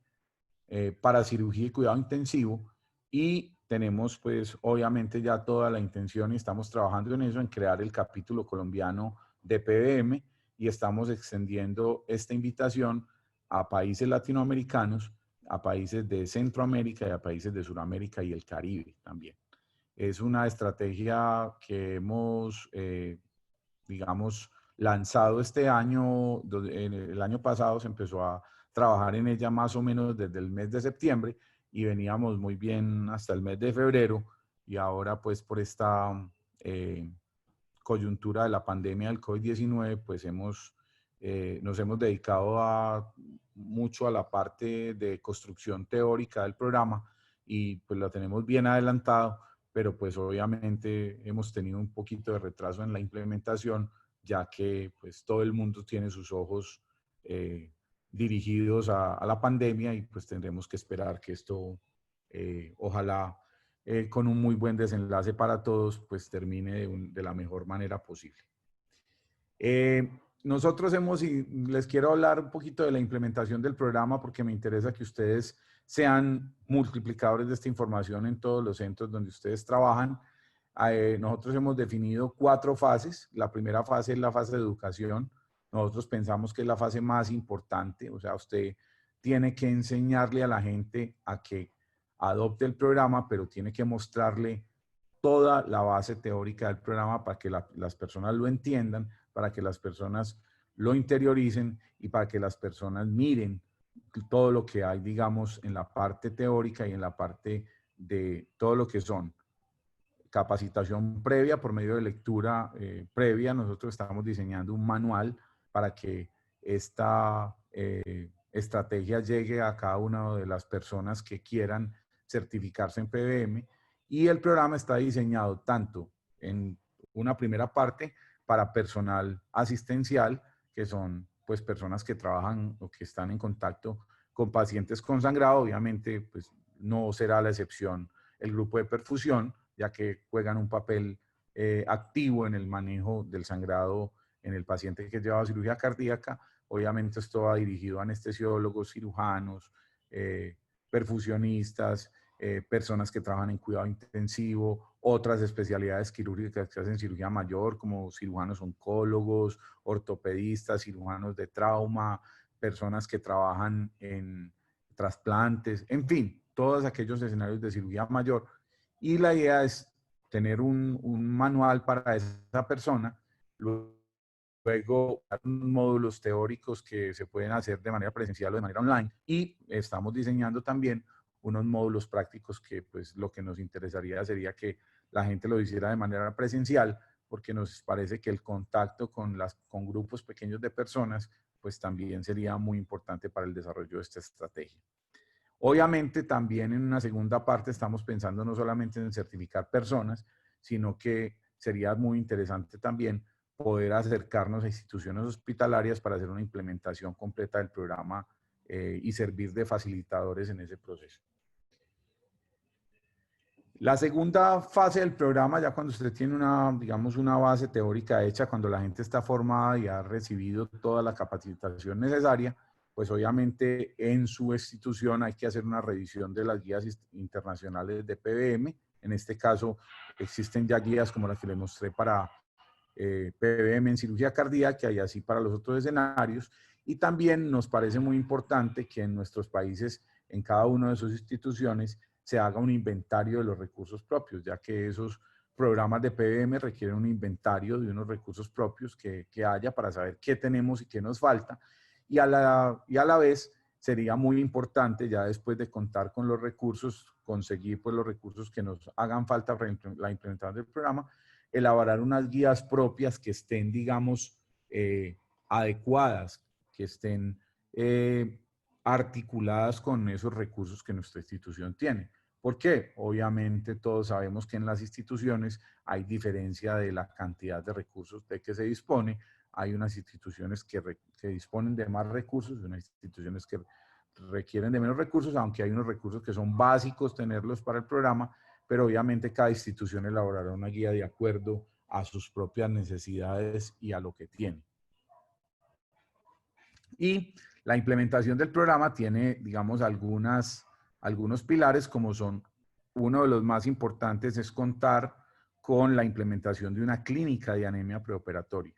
Speaker 5: para cirugía y cuidado intensivo y tenemos pues obviamente ya toda la intención y estamos trabajando en eso, en crear el capítulo colombiano de PBM y estamos extendiendo esta invitación a países latinoamericanos, a países de Centroamérica y a países de Sudamérica y el Caribe también. Es una estrategia que hemos, digamos, lanzado este año. El año pasado se empezó a trabajar en ella más o menos desde el mes de septiembre y veníamos muy bien hasta el mes de febrero y ahora pues por esta coyuntura de la pandemia del COVID-19 pues nos hemos dedicado mucho a la parte de construcción teórica del programa y pues lo tenemos bien adelantado, pero pues obviamente hemos tenido un poquito de retraso en la implementación ya que pues todo el mundo tiene sus ojos dirigidos a la pandemia y pues tendremos que esperar que esto ojalá con un muy buen desenlace para todos pues termine de la mejor manera posible. Nosotros y les quiero hablar un poquito de la implementación del programa porque me interesa que ustedes sean multiplicadores de esta información en todos los centros donde ustedes trabajan. Nosotros hemos definido 4 fases. La primera fase es la fase de educación. Nosotros pensamos que es la fase más importante. O sea, usted tiene que enseñarle a la gente a que adopte el programa, pero tiene que mostrarle toda la base teórica del programa para que las personas lo entiendan, para que las personas lo interioricen y para que las personas miren todo lo que hay, digamos, en la parte teórica y en la parte de todo lo que son capacitación previa por medio de lectura previa. Nosotros estamos diseñando un manual para que esta estrategia llegue a cada una de las personas que quieran certificarse en PBM, y el programa está diseñado tanto en una primera parte para personal asistencial, que son pues personas que trabajan o que están en contacto con pacientes con sangrado. Obviamente pues no será la excepción el grupo de perfusión, ya que juegan un papel activo en el manejo del sangrado en el paciente que lleva cirugía cardíaca. Obviamente esto va dirigido a anestesiólogos, cirujanos, perfusionistas, personas que trabajan en cuidado intensivo, otras especialidades quirúrgicas que hacen cirugía mayor, como cirujanos oncólogos, ortopedistas, cirujanos de trauma, personas que trabajan en trasplantes, en fin, todos aquellos escenarios de cirugía mayor. Y la idea es tener un manual para esa persona, luego módulos teóricos que se pueden hacer de manera presencial o de manera online, y estamos diseñando también unos módulos prácticos que pues lo que nos interesaría sería que la gente lo hiciera de manera presencial, porque nos parece que el contacto con grupos pequeños de personas pues también sería muy importante para el desarrollo de esta estrategia. Obviamente también en una segunda parte estamos pensando no solamente en certificar personas, sino que sería muy interesante también poder acercarnos a instituciones hospitalarias para hacer una implementación completa del programa y servir de facilitadores en ese proceso. La segunda fase del programa, ya cuando usted tiene digamos, una base teórica hecha, cuando la gente está formada y ha recibido toda la capacitación necesaria, pues obviamente en su institución hay que hacer una revisión de las guías internacionales de PBM. En este caso existen ya guías como las que le mostré para PBM en cirugía cardíaca y así para los otros escenarios. Y también nos parece muy importante que en nuestros países, en cada una de sus instituciones, se haga un inventario de los recursos propios, ya que esos programas de PBM requieren un inventario de unos recursos propios que haya para saber qué tenemos y qué nos falta. Y a la vez sería muy importante, ya después de contar con los recursos, conseguir pues los recursos que nos hagan falta para la implementación del programa, elaborar unas guías propias que estén, digamos, adecuadas, que estén articuladas con esos recursos que nuestra institución tiene. ¿Por qué? Obviamente todos sabemos que en las instituciones hay diferencia de la cantidad de recursos de que se dispone. Hay unas instituciones que disponen de más recursos y unas instituciones que requieren de menos recursos, aunque hay unos recursos que son básicos tenerlos para el programa, pero obviamente cada institución elaborará una guía de acuerdo a sus propias necesidades y a lo que tiene. Y la implementación del programa tiene, digamos, algunos pilares, como son, uno de los más importantes es contar con la implementación de una clínica de anemia preoperatoria.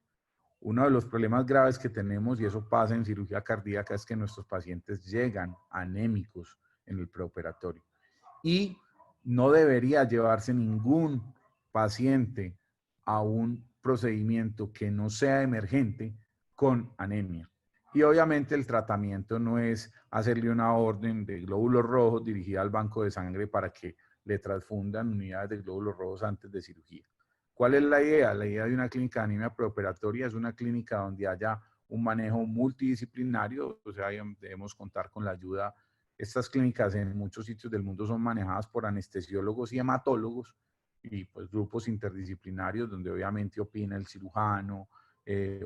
Speaker 5: Uno de los problemas graves que tenemos, y eso pasa en cirugía cardíaca, es que nuestros pacientes llegan anémicos en el preoperatorio. Y no debería llevarse ningún paciente a un procedimiento que no sea emergente con anemia. Y obviamente el tratamiento no es hacerle una orden de glóbulos rojos dirigida al banco de sangre para que le transfundan unidades de glóbulos rojos antes de cirugía. ¿Cuál es la idea? La idea de una clínica de anemia preoperatoria es una clínica donde haya un manejo multidisciplinario, o sea, debemos contar con la ayuda. Estas clínicas en muchos sitios del mundo son manejadas por anestesiólogos y hematólogos y pues grupos interdisciplinarios donde obviamente opina el cirujano,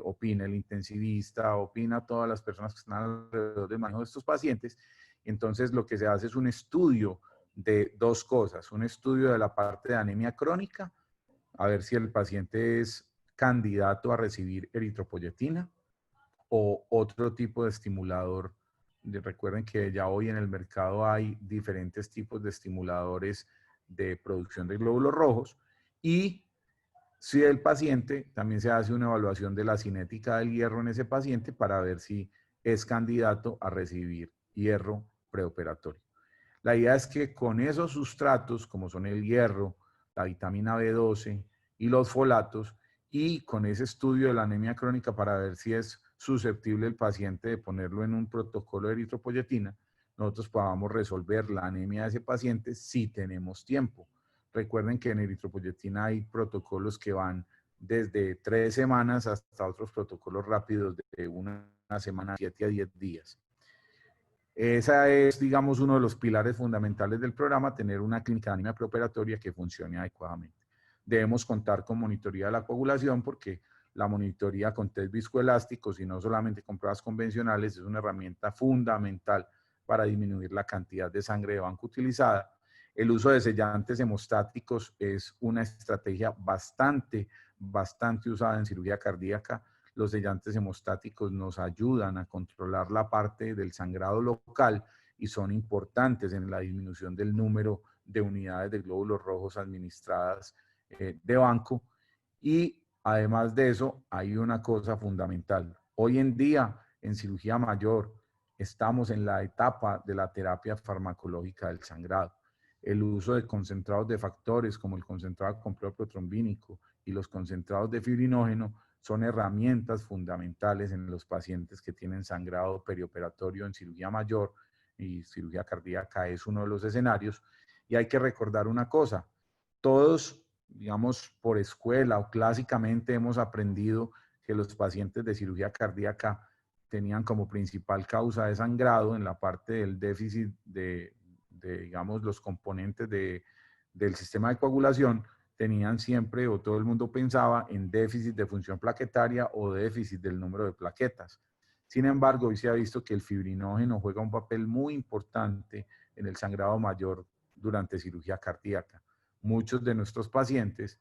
Speaker 5: opina el intensivista, opina todas las personas que están alrededor del manejo de estos pacientes. Entonces lo que se hace es un estudio de dos cosas, un estudio de la parte de anemia crónica, a ver si el paciente es candidato a recibir eritropoyetina o otro tipo de estimulador. Recuerden que ya hoy en el mercado hay diferentes tipos de estimuladores de producción de glóbulos rojos, y si el paciente, también se hace una evaluación de la cinética del hierro en ese paciente para ver si es candidato a recibir hierro preoperatorio. La idea es que con esos sustratos, como son el hierro, la vitamina B12 y los folatos, y con ese estudio de la anemia crónica para ver si es susceptible el paciente de ponerlo en un protocolo de eritropoyetina, nosotros podamos resolver la anemia de ese paciente si tenemos tiempo. Recuerden que en eritropoyetina hay protocolos que van desde 3 semanas hasta otros protocolos rápidos de una semana, 7 a 10 días. Esa es, digamos, uno de los pilares fundamentales del programa, tener una clínica de anemia preoperatoria que funcione adecuadamente. Debemos contar con monitoría de la coagulación porque la monitoría con test viscoelásticos y no solamente con pruebas convencionales es una herramienta fundamental para disminuir la cantidad de sangre de banco utilizada. El uso de sellantes hemostáticos es una estrategia bastante usada en cirugía cardíaca. Los sellantes hemostáticos nos ayudan a controlar la parte del sangrado local y son importantes en la disminución del número de unidades de glóbulos rojos administradas de banco. Y además de eso, hay una cosa fundamental. Hoy en día, en cirugía mayor, estamos en la etapa de la terapia farmacológica del sangrado. El uso de concentrados de factores como el concentrado de complejo protrombínico y los concentrados de fibrinógeno son herramientas fundamentales en los pacientes que tienen sangrado perioperatorio en cirugía mayor, y cirugía cardíaca es uno de los escenarios. Y hay que recordar una cosa, todos, digamos, por escuela o clásicamente hemos aprendido que los pacientes de cirugía cardíaca tenían como principal causa de sangrado en la parte del déficit de digamos, los componentes del sistema de coagulación, tenían siempre, o todo el mundo pensaba, en déficit de función plaquetaria o déficit del número de plaquetas. Sin embargo, hoy se ha visto que el fibrinógeno juega un papel muy importante en el sangrado mayor durante cirugía cardíaca. Muchos de nuestros pacientes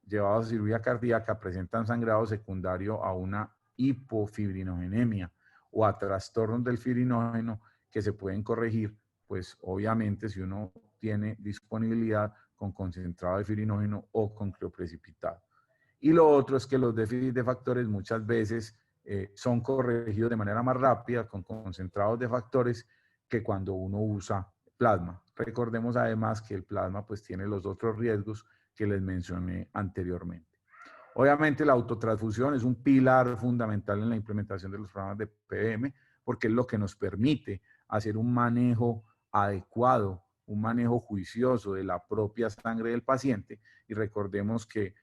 Speaker 5: llevados a cirugía cardíaca presentan sangrado secundario a una hipofibrinogénemia o a trastornos del fibrinógeno que se pueden corregir, pues obviamente si uno tiene disponibilidad con concentrado de fibrinógeno o con crioprecipitado. Y lo otro es que los déficits de factores muchas veces son corregidos de manera más rápida con concentrados de factores que cuando uno usa plasma. Recordemos además que el plasma pues tiene los otros riesgos que les mencioné anteriormente. Obviamente la autotransfusión es un pilar fundamental en la implementación de los programas de PBM porque es lo que nos permite hacer un manejo adecuado, un manejo juicioso de la propia sangre del paciente. Y recordemos que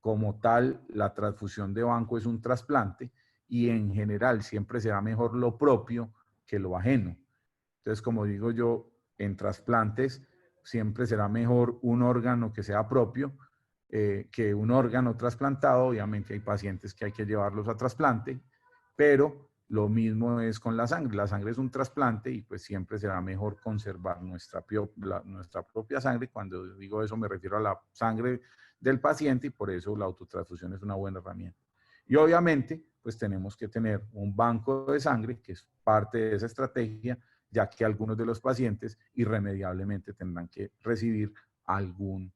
Speaker 5: como tal la transfusión de banco es un trasplante y en general siempre será mejor lo propio que lo ajeno. Entonces, como digo yo, en trasplantes siempre será mejor un órgano que sea propio que un órgano trasplantado. Obviamente hay pacientes que hay que llevarlos a trasplante, pero lo mismo es con la sangre. La sangre es un trasplante y pues siempre será mejor conservar nuestra propia sangre. Cuando digo eso me refiero a la sangre del paciente y por eso la autotransfusión es una buena herramienta. Y obviamente pues tenemos que tener un banco de sangre que es parte de esa estrategia, ya que algunos de los pacientes irremediablemente tendrán que recibir alguna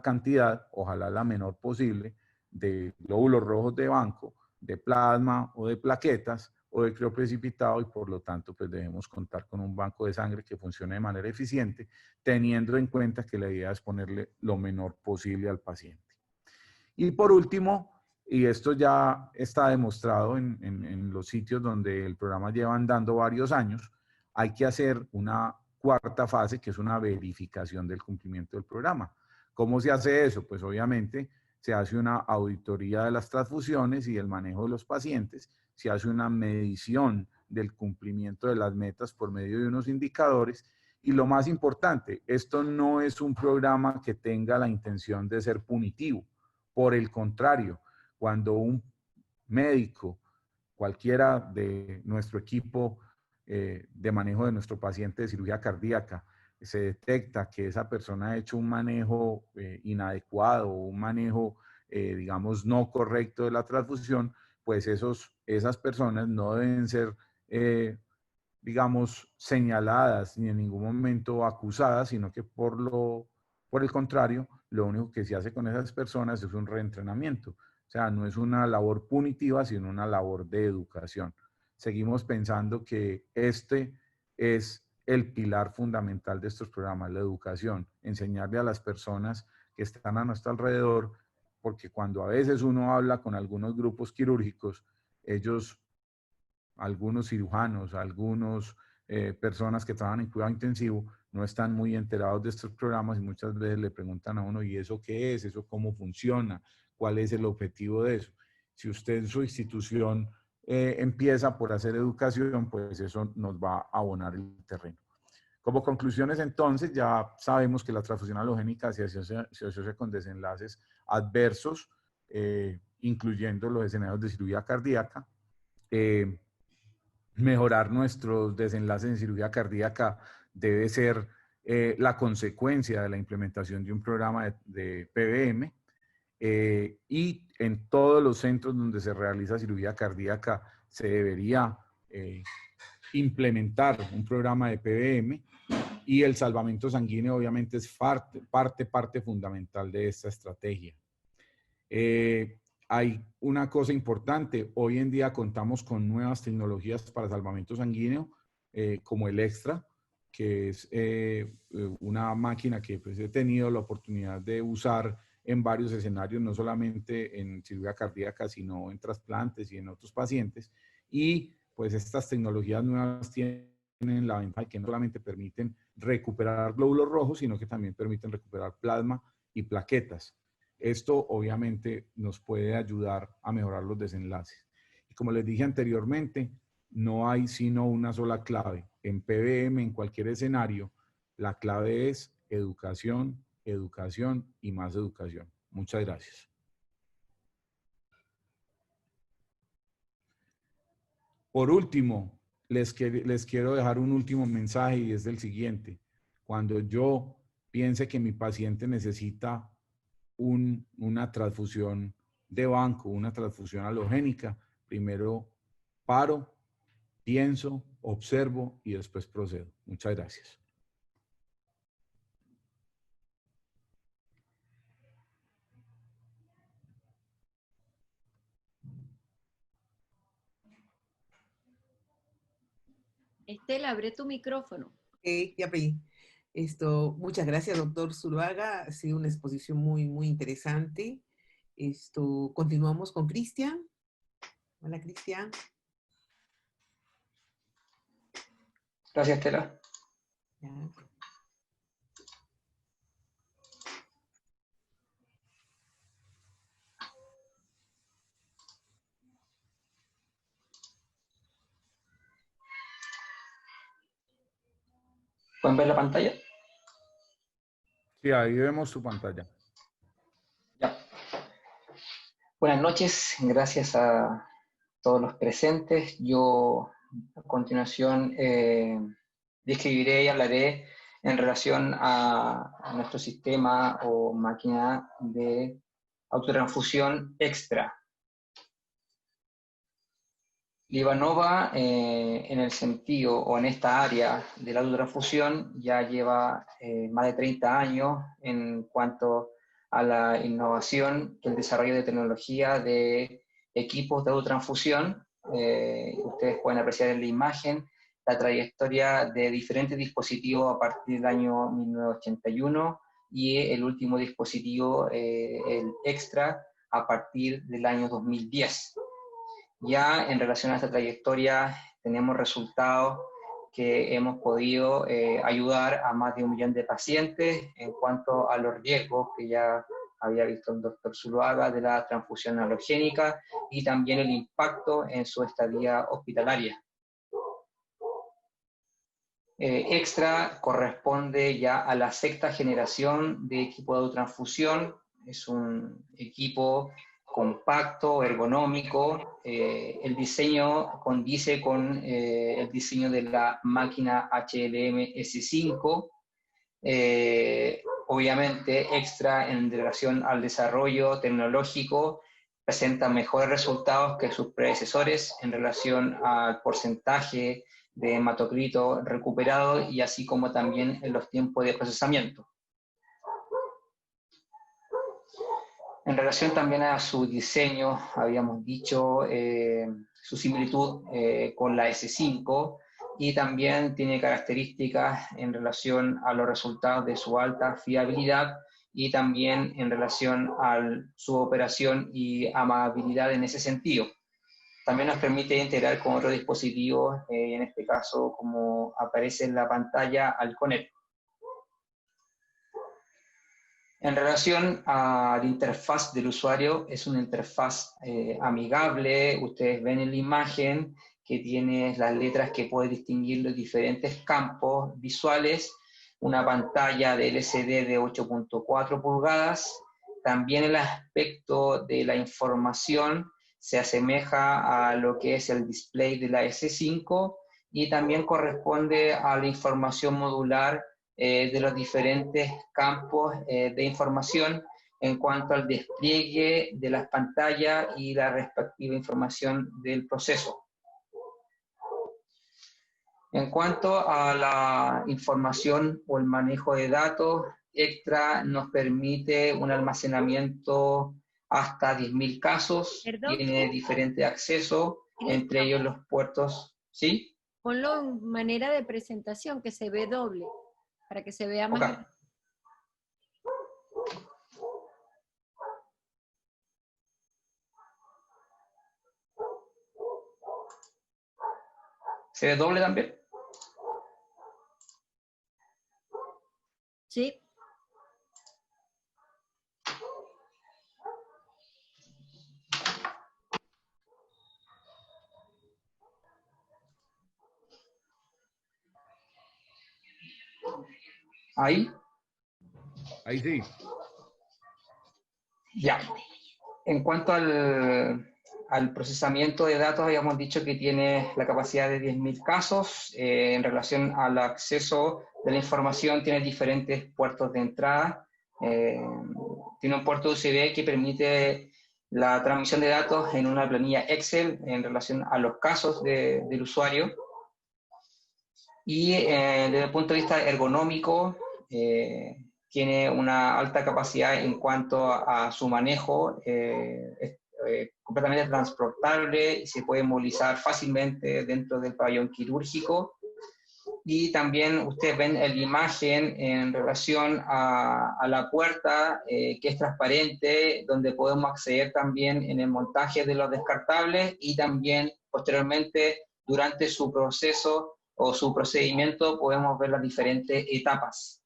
Speaker 5: cantidad, ojalá la menor posible, de glóbulos rojos de banco, de plasma o de plaquetas o de crioprecipitado y por lo tanto pues debemos contar con un banco de sangre que funcione de manera eficiente, teniendo en cuenta que la idea es ponerle lo menor posible al paciente. Y por último, y esto ya está demostrado en los sitios donde el programa lleva andando varios años, hay que hacer una cuarta fase, que es una verificación del cumplimiento del programa. ¿Cómo se hace eso? Pues obviamente se hace una auditoría de las transfusiones y el manejo de los pacientes, se hace una medición del cumplimiento de las metas por medio de unos indicadores y lo más importante, esto no es un programa que tenga la intención de ser punitivo. Por el contrario, cuando un médico, cualquiera de nuestro equipo de manejo de nuestro paciente de cirugía cardíaca, se detecta que esa persona ha hecho un manejo inadecuado o un manejo, digamos, no correcto de la transfusión, pues esas personas no deben ser, digamos, señaladas ni en ningún momento acusadas, sino que por el contrario, lo único que se hace con esas personas es un reentrenamiento. O sea, no es una labor punitiva, sino una labor de educación. Seguimos pensando que este es el pilar fundamental de estos programas, la educación, enseñarle a las personas que están a nuestro alrededor porque cuando a veces uno habla con algunos grupos quirúrgicos, algunos cirujanos, algunos personas que trabajan en cuidado intensivo, no están muy enterados de estos programas y muchas veces le preguntan a uno, ¿y eso qué es? ¿Eso cómo funciona? ¿Cuál es el objetivo de eso? Si usted en su institución empieza por hacer educación, pues eso nos va a abonar el terreno. Como conclusiones, entonces, ya sabemos que la transfusión halogénica se asocia con desenlaces adversos, incluyendo los escenarios de cirugía cardíaca. Mejorar nuestros desenlaces en cirugía cardíaca debe ser la consecuencia de la implementación de un programa de PBM. Y en todos los centros donde se realiza cirugía cardíaca se debería implementar un programa de PBM, y el salvamento sanguíneo obviamente es parte fundamental de esta estrategia. Hay una cosa importante, hoy en día contamos con nuevas tecnologías para salvamento sanguíneo, como el Extra, que es una máquina que pues, he tenido la oportunidad de usar en varios escenarios, no solamente en cirugía cardíaca, sino en trasplantes y en otros pacientes. Y pues estas tecnologías nuevas tienen la ventaja de que no solamente permiten recuperar glóbulos rojos, sino que también permiten recuperar plasma y plaquetas. Esto obviamente nos puede ayudar a mejorar los desenlaces. Y como les dije anteriormente, no hay sino una sola clave. En PBM, en cualquier escenario, la clave es educación, educación y más educación. Muchas gracias. Por último, les quiero dejar un último mensaje y es el siguiente. Cuando yo piense que mi paciente necesita una transfusión de banco, una transfusión halogénica, primero paro, pienso, observo y después procedo. Muchas gracias.
Speaker 6: Estela, abre tu micrófono.
Speaker 3: Ya pedí. Muchas gracias, doctor Zuluaga. Ha sido una exposición muy, muy interesante. Continuamos con Cristian. Hola, Cristian.
Speaker 7: Gracias, Estela.
Speaker 3: Ya.
Speaker 7: ¿Pueden ver la pantalla?
Speaker 5: Sí, ahí vemos su pantalla.
Speaker 7: Ya. Buenas noches, gracias a todos los presentes. Yo a continuación describiré y hablaré en relación a nuestro sistema o máquina de autotransfusión Extra. LivaNova, en el sentido o en esta área de la autotransfusión, ya lleva más de 30 años en cuanto a la innovación y el desarrollo de tecnología de equipos de autotransfusión. Ustedes pueden apreciar en la imagen la trayectoria de diferentes dispositivos a partir del año 1981 y el último dispositivo, el Extra, a partir del año 2010. Ya en relación a esta trayectoria tenemos resultados que hemos podido ayudar a más de 1 millón de pacientes en cuanto a los riesgos que ya había visto el doctor Zuluaga de la transfusión halogénica y también el impacto en su estadía hospitalaria. Extra corresponde ya a la 6ª generación de equipo de autotransfusión. Es un equipo compacto, ergonómico. El diseño condice con el diseño de la máquina HLM S5. Obviamente, Extra en relación al desarrollo tecnológico presenta mejores resultados que sus predecesores en relación al porcentaje de hematocrito recuperado y así como también en los tiempos de procesamiento. En relación también a su diseño, habíamos dicho su similitud con la S5 y también tiene características en relación a los resultados de su alta fiabilidad y también en relación a su operación y amabilidad en ese sentido. También nos permite integrar con otros dispositivos, en este caso como aparece en la pantalla, al Connect. En relación a la interfaz del usuario, es una interfaz amigable. Ustedes ven en la imagen que tiene las letras que pueden distinguir los diferentes campos visuales, una pantalla de LCD de 8.4 pulgadas, también el aspecto de la información se asemeja a lo que es el display de la S5 y también corresponde a la información modular de los diferentes campos de información en cuanto al despliegue de las pantallas y la respectiva información del proceso. En cuanto a la información o el manejo de datos, Extra nos permite un almacenamiento hasta 10.000 casos,
Speaker 6: Perdón.
Speaker 7: tiene diferente acceso, entre ellos los puertos, ¿sí?
Speaker 6: Ponlo en manera de presentación, que se ve doble, para que se vea más.
Speaker 7: Okay. ¿Se ve doble también?
Speaker 6: Sí.
Speaker 7: ¿Ahí?
Speaker 5: Ahí sí.
Speaker 7: Ya. En cuanto al procesamiento de datos, habíamos dicho que tiene la capacidad de 10.000 casos. En relación al acceso de la información, tiene diferentes puertos de entrada. Tiene un puerto USB que permite la transmisión de datos en una planilla Excel en relación a los casos del usuario. Y desde el punto de vista ergonómico, tiene una alta capacidad en cuanto a su manejo, es completamente transportable y se puede movilizar fácilmente dentro del pabellón quirúrgico. Y también ustedes ven la imagen en relación a la puerta, que es transparente, donde podemos acceder también en el montaje de los descartables y también posteriormente durante su proceso o su procedimiento podemos ver las diferentes etapas.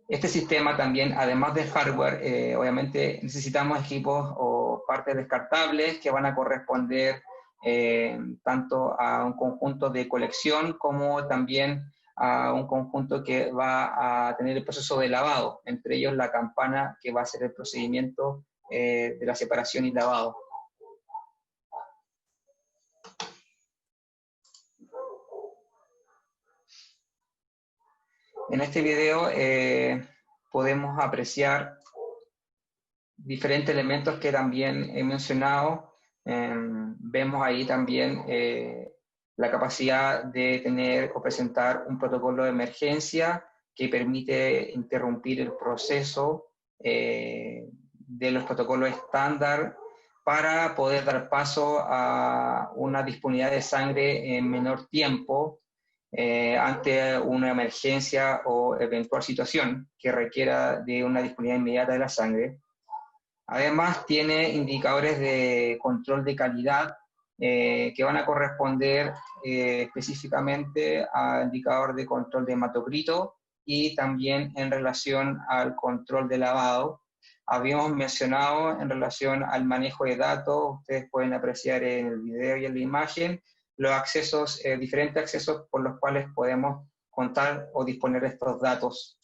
Speaker 7: Este sistema también, además del hardware, obviamente necesitamos equipos o partes descartables que van a corresponder tanto a un conjunto de colección como también a un conjunto que va a tener el proceso de lavado, entre ellos la campana que va a hacer el procedimiento de la separación y lavado. En este video podemos apreciar diferentes elementos que también he mencionado. Vemos ahí también la capacidad de tener o presentar un protocolo de emergencia que permite interrumpir el proceso de los protocolos estándar para poder dar paso a una disponibilidad de sangre en menor tiempo ante una emergencia o eventual situación que requiera de una disponibilidad inmediata de la sangre. Además, tiene indicadores de control de calidad que van a corresponder específicamente al indicador de control de hematocrito y también en relación al control de lavado. Habíamos mencionado en relación al manejo de datos, ustedes pueden apreciar en el video y en la imagen, los accesos, diferentes accesos por los cuales podemos contar o disponer de estos datos.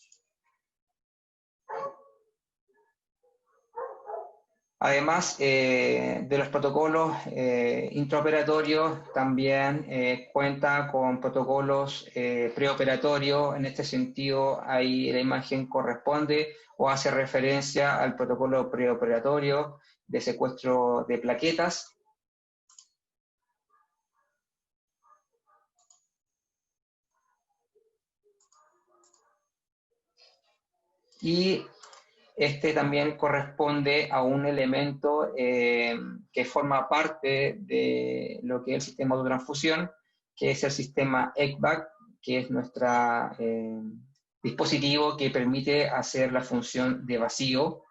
Speaker 7: Además de los protocolos intraoperatorios, también cuenta con protocolos preoperatorios. En este sentido, ahí la imagen corresponde o hace referencia al protocolo preoperatorio de secuestro de plaquetas. Y este también corresponde a un elemento que forma parte de lo que es el sistema de transfusión, que es el sistema ECVAC, que es nuestro dispositivo que permite hacer la función de vacío.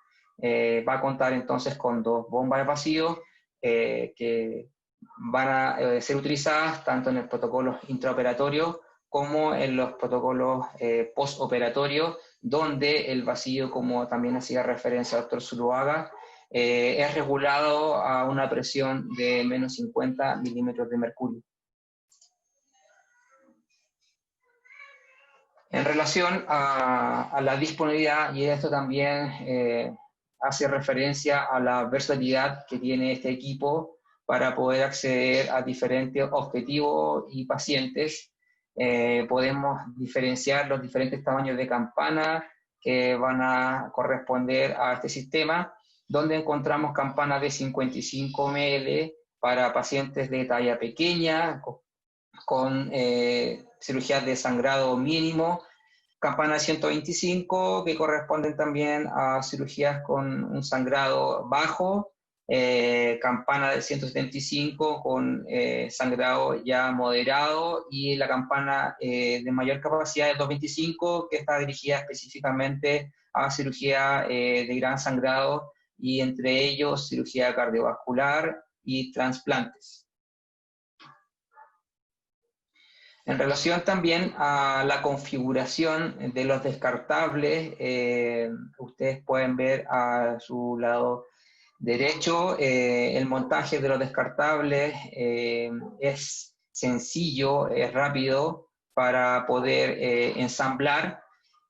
Speaker 7: Va a contar entonces con 2 bombas de vacío que van a ser utilizadas tanto en el protocolo intraoperatorio como en los protocolos postoperatorios, donde el vacío, como también hacía referencia el doctor Zuluaga, es regulado a una presión de menos 50 milímetros de mercurio. En relación a la disponibilidad, y esto también hace referencia a la versatilidad que tiene este equipo para poder acceder a diferentes objetivos y pacientes. Podemos diferenciar los diferentes tamaños de campana que van a corresponder a este sistema, donde encontramos campanas de 55 ml para pacientes de talla pequeña, con cirugías de sangrado mínimo, campanas de 125 que corresponden también a cirugías con un sangrado bajo, campana de 175 con sangrado ya moderado, y la campana de mayor capacidad de 225 que está dirigida específicamente a cirugía de gran sangrado, y entre ellos cirugía cardiovascular y trasplantes. En relación también a la configuración de los descartables, ustedes pueden ver a su lado derecho el montaje de los descartables. Es sencillo, es rápido para poder ensamblar.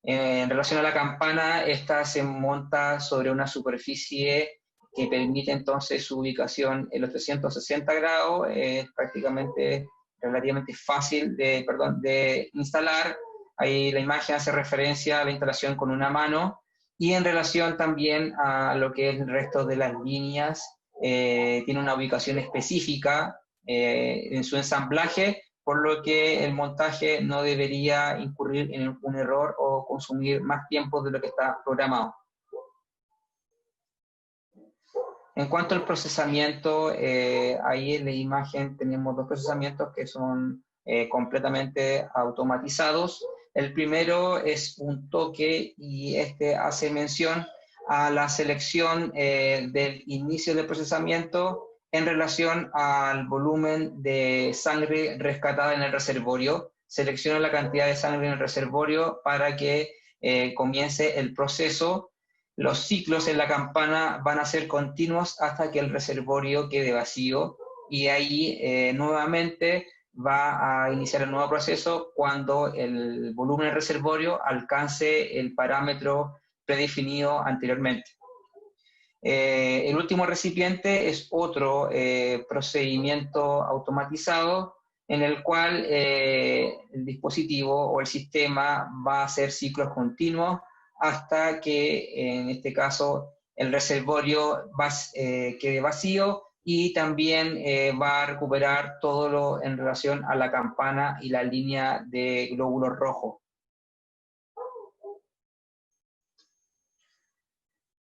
Speaker 7: En relación a la campana, esta se monta sobre una superficie que permite entonces su ubicación en los 360 grados, prácticamente relativamente fácil de instalar. Ahí la imagen hace referencia a la instalación con una mano, y en relación también a lo que es el resto de las líneas, tiene una ubicación específica en su ensamblaje, por lo que el montaje no debería incurrir en un error o consumir más tiempo de lo que está programado. En cuanto al procesamiento, ahí en la imagen tenemos 2 procesamientos que son completamente automatizados. El primero es un toque, y este hace mención a la selección del inicio del procesamiento en relación al volumen de sangre rescatada en el reservorio. Selecciona la cantidad de sangre en el reservorio para que comience el proceso. Los ciclos en la campana van a ser continuos hasta que el reservorio quede vacío, y ahí nuevamente va a iniciar el nuevo proceso cuando el volumen del reservorio alcance el parámetro predefinido anteriormente. El último recipiente es otro procedimiento automatizado en el cual el dispositivo o el sistema va a hacer ciclos continuos hasta que, en este caso, el reservorio quede vacío, y también va a recuperar todo lo en relación a la campana y la línea de glóbulos rojos.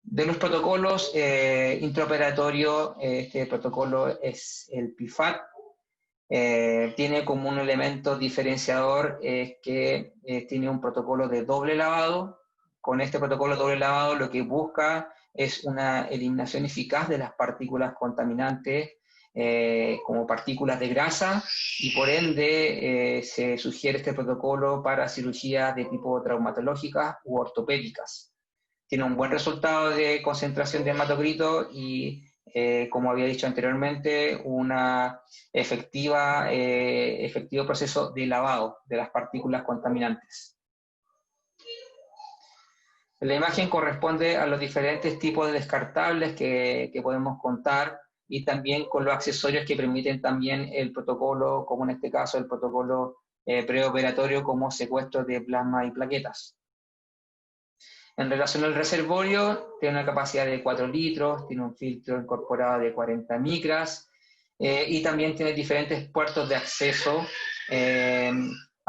Speaker 7: De los protocolos intraoperatorios, este protocolo es el PIFAT. Tiene como un elemento diferenciador que tiene un protocolo de doble lavado. Con este protocolo de doble lavado lo que busca es una eliminación eficaz de las partículas contaminantes como partículas de grasa, y por ende se sugiere este protocolo para cirugías de tipo traumatológicas u ortopédicas. Tiene un buen resultado de concentración de hematocrito y, como había dicho anteriormente, una efectivo proceso de lavado de las partículas contaminantes. La imagen corresponde a los diferentes tipos de descartables que podemos contar, y también con los accesorios que permiten también el protocolo, como en este caso el protocolo preoperatorio, como secuestro de plasma y plaquetas. En relación al reservorio, tiene una capacidad de 4 litros, tiene un filtro incorporado de 40 micras, y también tiene diferentes puertos de acceso.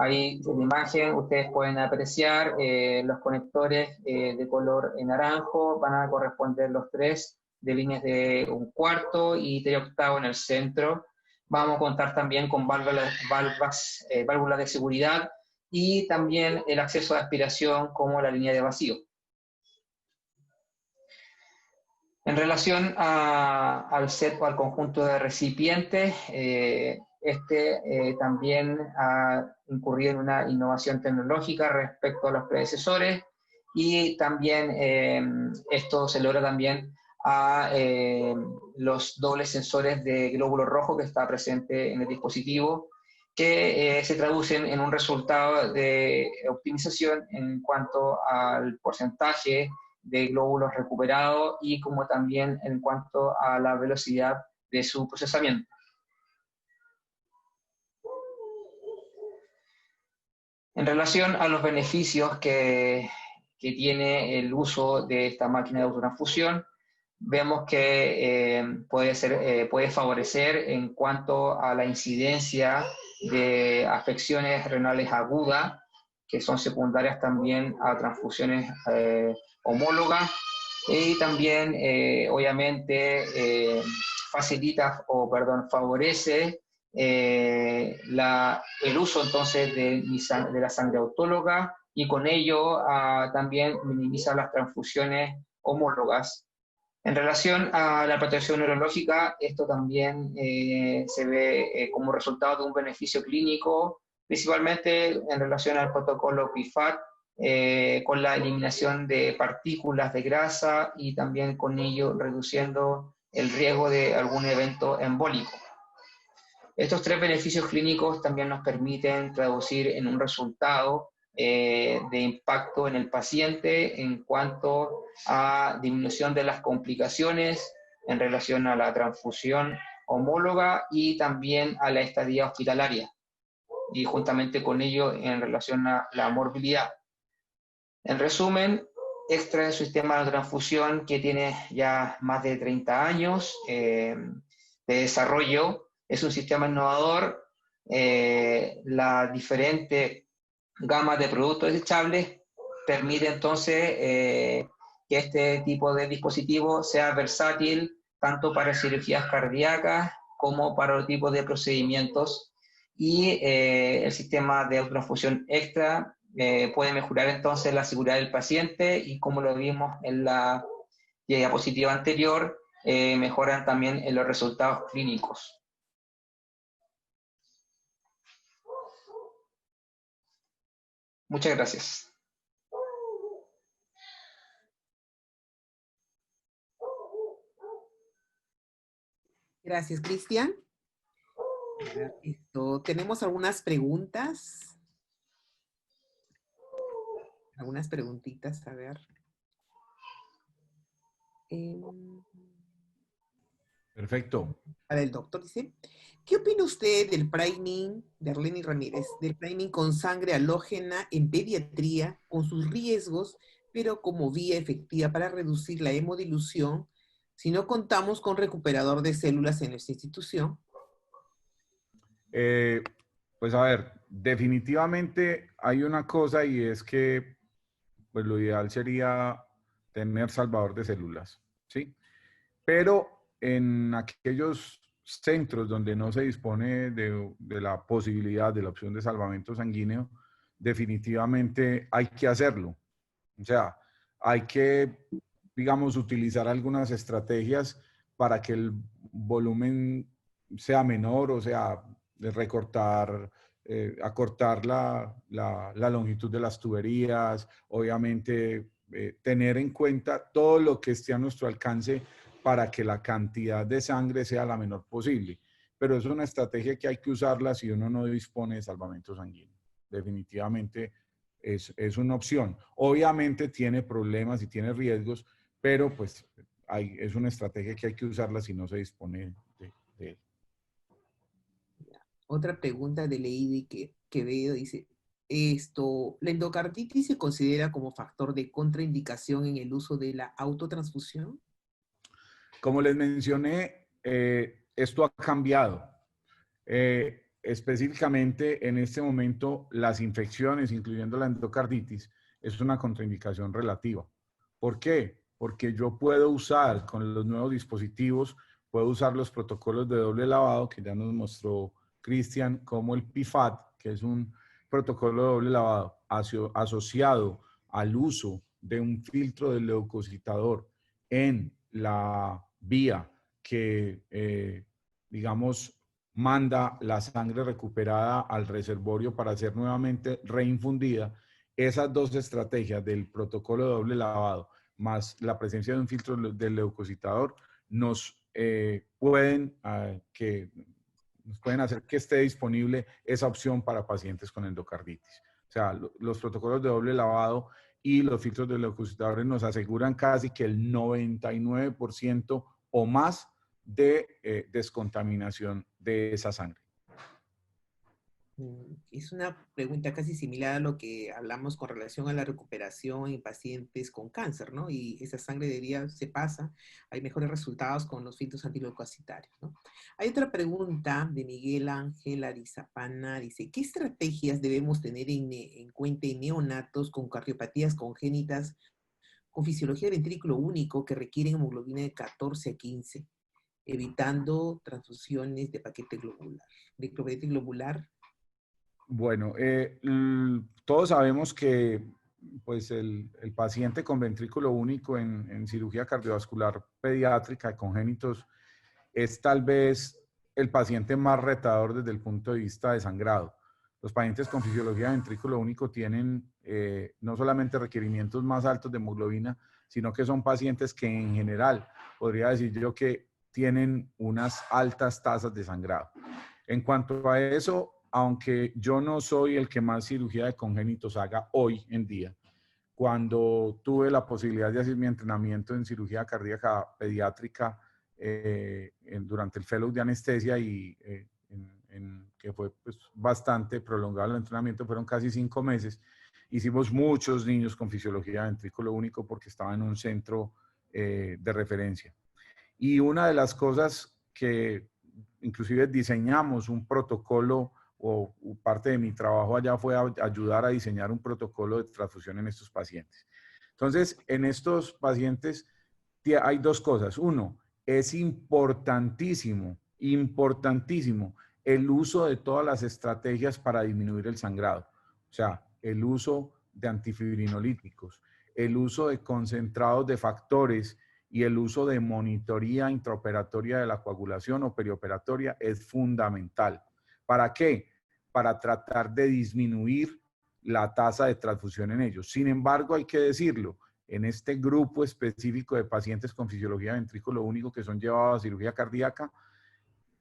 Speaker 7: Ahí en la imagen ustedes pueden apreciar los conectores de color naranjo, van a corresponder los 3 de líneas de 1/4 y 3/8 en el centro. Vamos a contar también con válvulas de seguridad y también el acceso de aspiración como la línea de vacío. En relación al set o al conjunto de recipientes, también ha incurrido en una innovación tecnológica respecto a los predecesores, y también esto se logra también a los dobles sensores de glóbulo rojo que está presente en el dispositivo, que se traducen en un resultado de optimización en cuanto al porcentaje de glóbulos recuperados y como también en cuanto a la velocidad de su procesamiento. En relación a los beneficios que tiene el uso de esta máquina de autotransfusión, vemos que puede favorecer en cuanto a la incidencia de afecciones renales agudas, que son secundarias también a transfusiones homólogas, y también obviamente favorece el uso entonces de la sangre autóloga, y con ello también minimiza las transfusiones homólogas. En relación a la protección neurológica, esto también se ve como resultado de un beneficio clínico, principalmente en relación al protocolo PIFAT, con la eliminación de partículas de grasa y también con ello reduciendo el riesgo de algún evento embólico. Estos tres beneficios clínicos también nos permiten traducir en un resultado de impacto en el paciente en cuanto a disminución de las complicaciones en relación a la transfusión homóloga y también a la estadía hospitalaria, y juntamente con ello en relación a la morbilidad. En resumen, Extra es un sistema de transfusión que tiene ya más de 30 años de desarrollo. Es un sistema innovador. La diferente gama de productos desechables permite entonces que este tipo de dispositivo sea versátil tanto para cirugías cardíacas como para otro tipo de procedimientos, y el sistema de autotransfusión Extra puede mejorar entonces la seguridad del paciente, y como lo vimos en la diapositiva anterior, mejoran también en los resultados clínicos. Muchas gracias.
Speaker 3: Gracias, Cristian. Tenemos algunas preguntas. Algunas preguntitas, a ver.
Speaker 5: Perfecto.
Speaker 3: Para el doctor, dice, ¿qué opina usted del priming, de Arleni Ramírez, del priming con sangre halógena en pediatría, con sus riesgos, pero como vía efectiva para reducir la hemodilución si no contamos con recuperador de células en nuestra institución?
Speaker 5: Pues a ver, definitivamente hay una cosa, y es que pues lo ideal sería tener salvador de células, ¿sí? Pero en aquellos centros donde no se dispone de la posibilidad, de la opción de salvamento sanguíneo, definitivamente hay que hacerlo. O sea, hay que, digamos, utilizar algunas estrategias para que el volumen sea menor, o sea, recortar, acortar la longitud de las tuberías, obviamente tener en cuenta todo lo que esté a nuestro alcance para que la cantidad de sangre sea la menor posible. Pero es una estrategia que hay que usarla si uno no dispone de salvamento sanguíneo. Definitivamente es una opción. Obviamente tiene problemas y tiene riesgos, pero pues es una estrategia que hay que usarla si no se dispone de él.
Speaker 3: Otra pregunta de Lady que veo dice, ¿la endocarditis se considera como factor de contraindicación en el uso de la autotransfusión?
Speaker 5: Como les mencioné, esto ha cambiado. Específicamente en este momento, las infecciones, incluyendo la endocarditis, es una contraindicación relativa. ¿Por qué? Porque yo puedo usar con los nuevos dispositivos, puedo usar los protocolos de doble lavado que ya nos mostró Cristian, como el PIFAT, que es un protocolo de doble lavado asociado al uso de un filtro del leucocitador en la vía que, digamos, manda la sangre recuperada al reservorio para ser nuevamente reinfundida, esas dos estrategias del protocolo de doble lavado más la presencia de un filtro del leucocitador nos pueden hacer que esté disponible esa opción para pacientes con endocarditis. O sea, los protocolos de doble lavado y los filtros de leucocitadores nos aseguran casi que el 99% o más de descontaminación de esa sangre.
Speaker 3: Es una pregunta casi similar a lo que hablamos con relación a la recuperación en pacientes con cáncer, ¿no? Y esa sangre se pasa, hay mejores resultados con los filtros antileucocitarios, ¿no? Hay otra pregunta de Miguel Ángel Arizapana, dice, ¿qué estrategias debemos tener en cuenta en neonatos con cardiopatías congénitas con fisiología de ventrículo único que requieren hemoglobina de 14 a 15, evitando transfusiones de paquete globular?
Speaker 5: Bueno, todos sabemos que pues el paciente con ventrículo único en cirugía cardiovascular pediátrica de congénitos es tal vez el paciente más retador desde el punto de vista de sangrado. Los pacientes con fisiología de ventrículo único tienen no solamente requerimientos más altos de hemoglobina, sino que son pacientes que en general, podría decir yo que tienen unas altas tasas de sangrado. En cuanto a eso, aunque yo no soy el que más cirugía de congénitos haga hoy en día, cuando tuve la posibilidad de hacer mi entrenamiento en cirugía cardíaca pediátrica durante el fellow de anestesia y que fue pues, bastante prolongado el entrenamiento, fueron casi 5 meses, hicimos muchos niños con fisiología de ventrículo único porque estaba en un centro de referencia. Y una de las cosas que inclusive diseñamos un protocolo o parte de mi trabajo allá fue ayudar a diseñar un protocolo de transfusión en estos pacientes. Entonces, en estos pacientes hay dos cosas. Uno, es importantísimo el uso de todas las estrategias para disminuir el sangrado. O sea, el uso de antifibrinolíticos, el uso de concentrados de factores y el uso de monitoría intraoperatoria de la coagulación o perioperatoria es fundamental. ¿Para qué? Para tratar de disminuir la tasa de transfusión en ellos. Sin embargo, hay que decirlo, en este grupo específico de pacientes con fisiología de ventrículo único que son llevados a cirugía cardíaca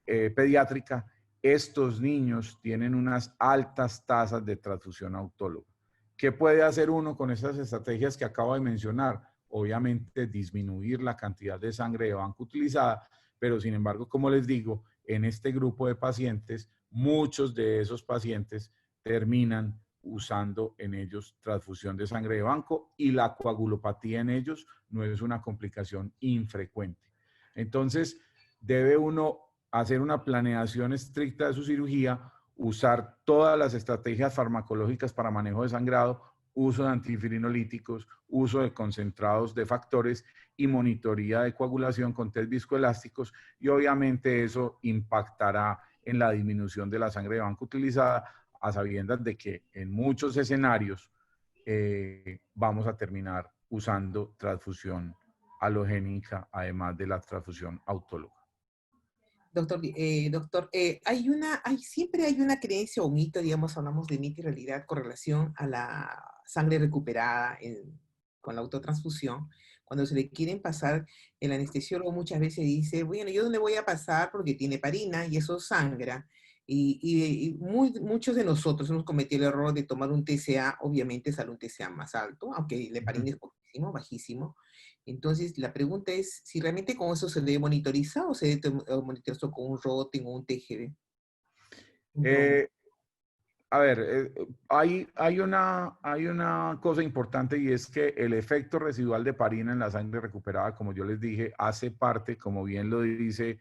Speaker 5: pediátrica, estos niños tienen unas altas tasas de transfusión autóloga. ¿Qué puede hacer uno con esas estrategias que acabo de mencionar? Obviamente disminuir la cantidad de sangre de banco utilizada, pero sin embargo, como les digo, en este grupo de pacientes, muchos de esos pacientes terminan usando en ellos transfusión de sangre de banco y la coagulopatía en ellos no es una complicación infrecuente. Entonces, debe uno hacer una planeación estricta de su cirugía, usar todas las estrategias farmacológicas para manejo de sangrado, uso de antifibrinolíticos, uso de concentrados de factores y monitoría de coagulación con test viscoelásticos, y obviamente eso impactará en la disminución de la sangre de banco utilizada, a sabiendas de que en muchos escenarios vamos a terminar usando transfusión halogénica, además de la transfusión autóloga.
Speaker 3: Doctor, siempre hay una creencia o mito, digamos, hablamos de mito y realidad con relación a la sangre recuperada con la autotransfusión. Cuando se le quieren pasar, el anestesiólogo muchas veces dice, bueno, yo no le voy a pasar porque tiene heparina y eso sangra. Y muchos de nosotros hemos cometido el error de tomar un TCA, obviamente sale un TCA más alto, aunque el heparina es poquísimo, bajísimo. Entonces, la pregunta es si realmente con eso se debe monitorizar o se debe monitorizar con un ROTEM o un TGV.
Speaker 5: Hay una cosa importante, y es que el efecto residual de heparina en la sangre recuperada, como yo les dije, hace parte, como bien lo dice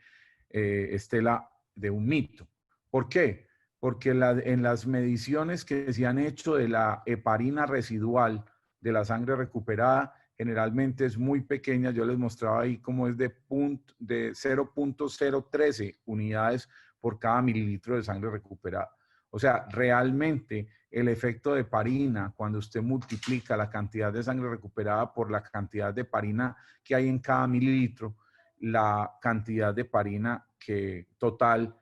Speaker 5: Estela, de un mito. ¿Por qué? Porque en las mediciones que se han hecho de la heparina residual de la sangre recuperada, generalmente es muy pequeña. Yo les mostraba ahí cómo es de 0.013 unidades por cada mililitro de sangre recuperada. O O sea, realmente el efecto de heparina, cuando usted multiplica la cantidad de sangre recuperada por la cantidad de heparina que hay en cada mililitro, la cantidad de heparina que total